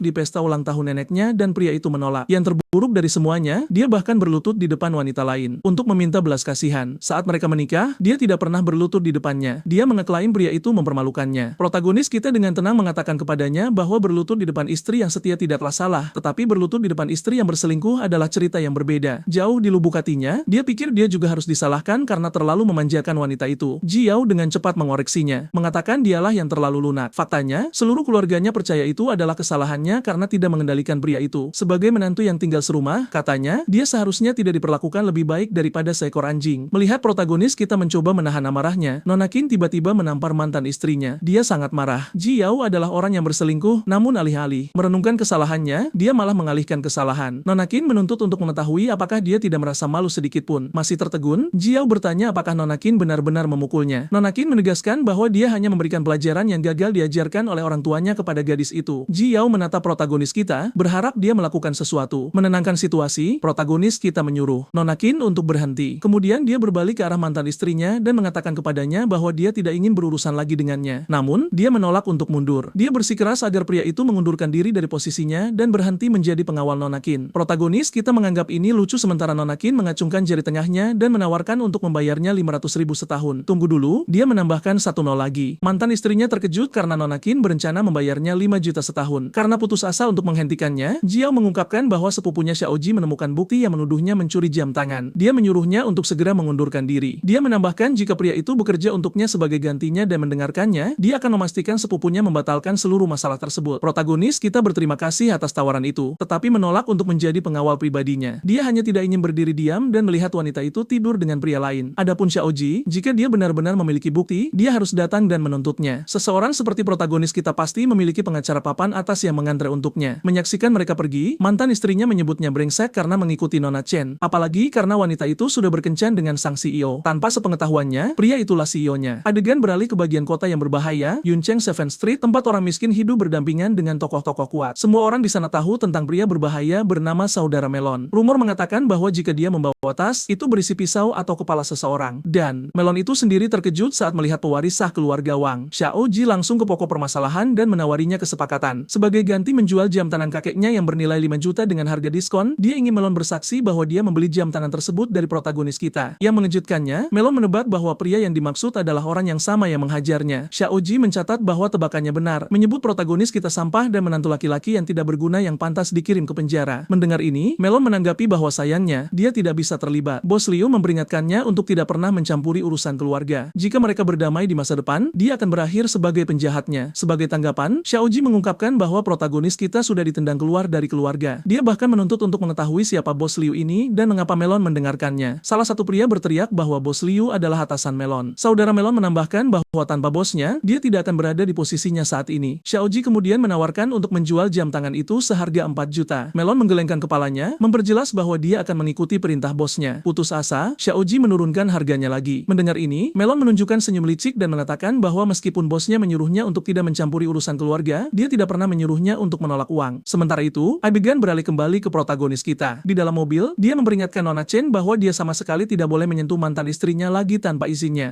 di pesta ulang tahun neneknya dan pria itu menolak. Yang terburuk dari semuanya, dia bahkan berlutut di depan wanita lain untuk meminta belas kasihan. Saat mereka menikah, dia tidak pernah berlutut di depannya. Dia mengeklaim pria itu mempermalukannya. Protagonis kita dengan tenang mengatakan kepadanya bahwa berlutut di depan istri yang setia tidaklah salah, tetapi berlutut di depan istri yang berselingkuh adalah cerita yang berbeda. Jauh di lubuk hatinya, dia pikir dia juga harus disalahkan karena terlalu memanjakan wanita itu. Jiao dengan cepat mengoreksinya, mengatakan dialah yang terlalu lunak. Faktanya, seluruh keluarganya percaya itu adalah kesalahannya karena tidak mengendalikan pria itu. Sebagai menantu yang tinggal serumah, katanya, dia seharusnya tidak diperlakukan lebih baik daripada seekor anjing. Melihat protagonis kita mencoba menahan amarahnya, Nona Qin tiba-tiba menampar mantan istrinya. Dia sangat marah. Jiao adalah orang yang berselingkuh, namun alih-alih merenungkan kesalahannya, dia malah mengalihkan kesalahan. Nona Qin menuntut untuk mengetahui apakah dia tidak merasa malu sedikit pun. Masih tertegun, Jiao bertanya apakah Nona Qin benar-benar memukulnya. Nona Qin menegaskan bahwa dia hanya memberikan pelajaran yang gagal diajarkan oleh orang tuanya kepada gadis itu. Jiao menatap protagonis kita, berharap dia melakukan sesuatu. Menenangkan situasi, protagonis kita menyuruh Nona Qin untuk berhenti. Kemudian dia berbalik ke arah mantan istrinya dan mengatakan kepadanya bahwa dia tidak ingin berurusan lagi dengannya. Namun, dia menolak untuk mundur. Dia bersikeras agar pria itu mengundurkan diri dari posisinya dan berhenti menjadi pengawal Nona Qin. Protagonis kita menganggap ini lucu sementara Nona Qin mengacungkan jari tengahnya dan menawarkan untuk membayarnya 500.000 setahun. Tunggu dulu, dia menambahkan 1 nol lagi. Mantan istrinya terkejut karena Nona Qin berencana membayarnya 5 juta setahun. Karena putus asa untuk menghentikannya, Jiao mengungkapkan bahwa sepupunya Xiaoji menemukan bukti yang menuduhnya mencuri jam tangan. Dia menyuruhnya untuk segera mengundurkan diri. Dia menambahkan jika pria itu bekerja untuknya sebagai gantinya dan mendengarkannya, dia akan memastikan sepupunya membatalkan seluruh masalah tersebut. Protagonis kita berterima kasih atas tawaran itu, tetapi menolak untuk menjadi pengawal pribadinya. Dia hanya tidak ingin berdiri diam dan melihat wanita itu tidur dengan pria lain. Adapun Xiaoji, jika dia benar-benar memiliki bukti, dia harus datang dan menuntutnya. Seseorang seperti protagonis kita pasti memiliki pengacara papan atas yang mengantre untuknya. Menyaksikan mereka pergi, mantan istrinya menyebutnya brengsek karena mengikuti Nona Chen. Apalagi karena wanita itu sudah berkencan dengan sang CEO. Tanpa sepengetahuannya, pria itulah CEO-nya. Adegan beralih ke bagian kota yang berbahaya, Yuncheng 7 Street, tempat orang miskin hidup berdampingan dengan tokoh-tokoh kuat. Semua orang di sana tahu tentang pria berbahaya bernama Saudara Melon. Rumor mengatakan bahwa jika dia membawa tas, itu berisi pisau atau kepala seseorang. Dan, Melon itu sendiri terkejut saat melihat pewaris sah keluarga Wang. Xiaoji langsung ke pokok permasalahan dan menawarinya kesepakatan. Sebagai ganti menjual jam tangan kakeknya yang bernilai 5 juta dengan harga diskon, dia ingin Melon bersaksi bahwa dia membeli jam tangan tersebut dari protagonis kita. Yang mengejutkannya, Melon menebak bahwa pria yang dimaksud adalah orang yang sama yang menghajarnya. Xiaoji mencatat bahwa tebakannya benar, menyebut protagonis kita sampah dan menantu laki-laki yang tidak berguna yang pantas dikirim ke penjara. Mendengar ini, Melon menanggapi bahwa sayangnya, dia tidak bisa terlibat. Bos Liu memperingatkannya untuk tidak pernah mencampuri urusan keluarga. Jika mereka berdamai di masa depan, dia akan berakhir sebagai penjahatnya. Sebagai tanggapan, Xiaoji mengungkapkan bahwa protagonis kita sudah ditendang keluar dari keluarga. Dia bahkan menuntut untuk mengetahui siapa Bos Liu ini dan mengapa Melon mendengarkannya. Salah satu pria berteriak bahwa Bos Liu adalah atasan Melon. Saudara Melon menambahkan bahwa tanpa bosnya, dia tidak akan berada di posisinya saat ini. Xiaoji kemudian menawarkan untuk menjual jam tangan itu seharga 4 juta. Melon menggelengkan kepalanya, memperjelas bahwa dia akan mengikuti perintah bosnya. Putus asa, Xiaoji menurunkan harganya lagi. Mendengar ini, Melon menunjukkan senyum licik dan mengatakan bahwa meskipun bosnya menyuruhnya untuk tidak mencampuri urusan keluarga, dia tidak pernah menyuruhnya untuk menolak uang. Sementara itu, Abigail beralih kembali ke protagonis kita. Di dalam mobil, dia memperingatkan Nona Chen bahwa dia sama sekali tidak boleh menyentuh mantan istrinya lagi tanpa izinnya.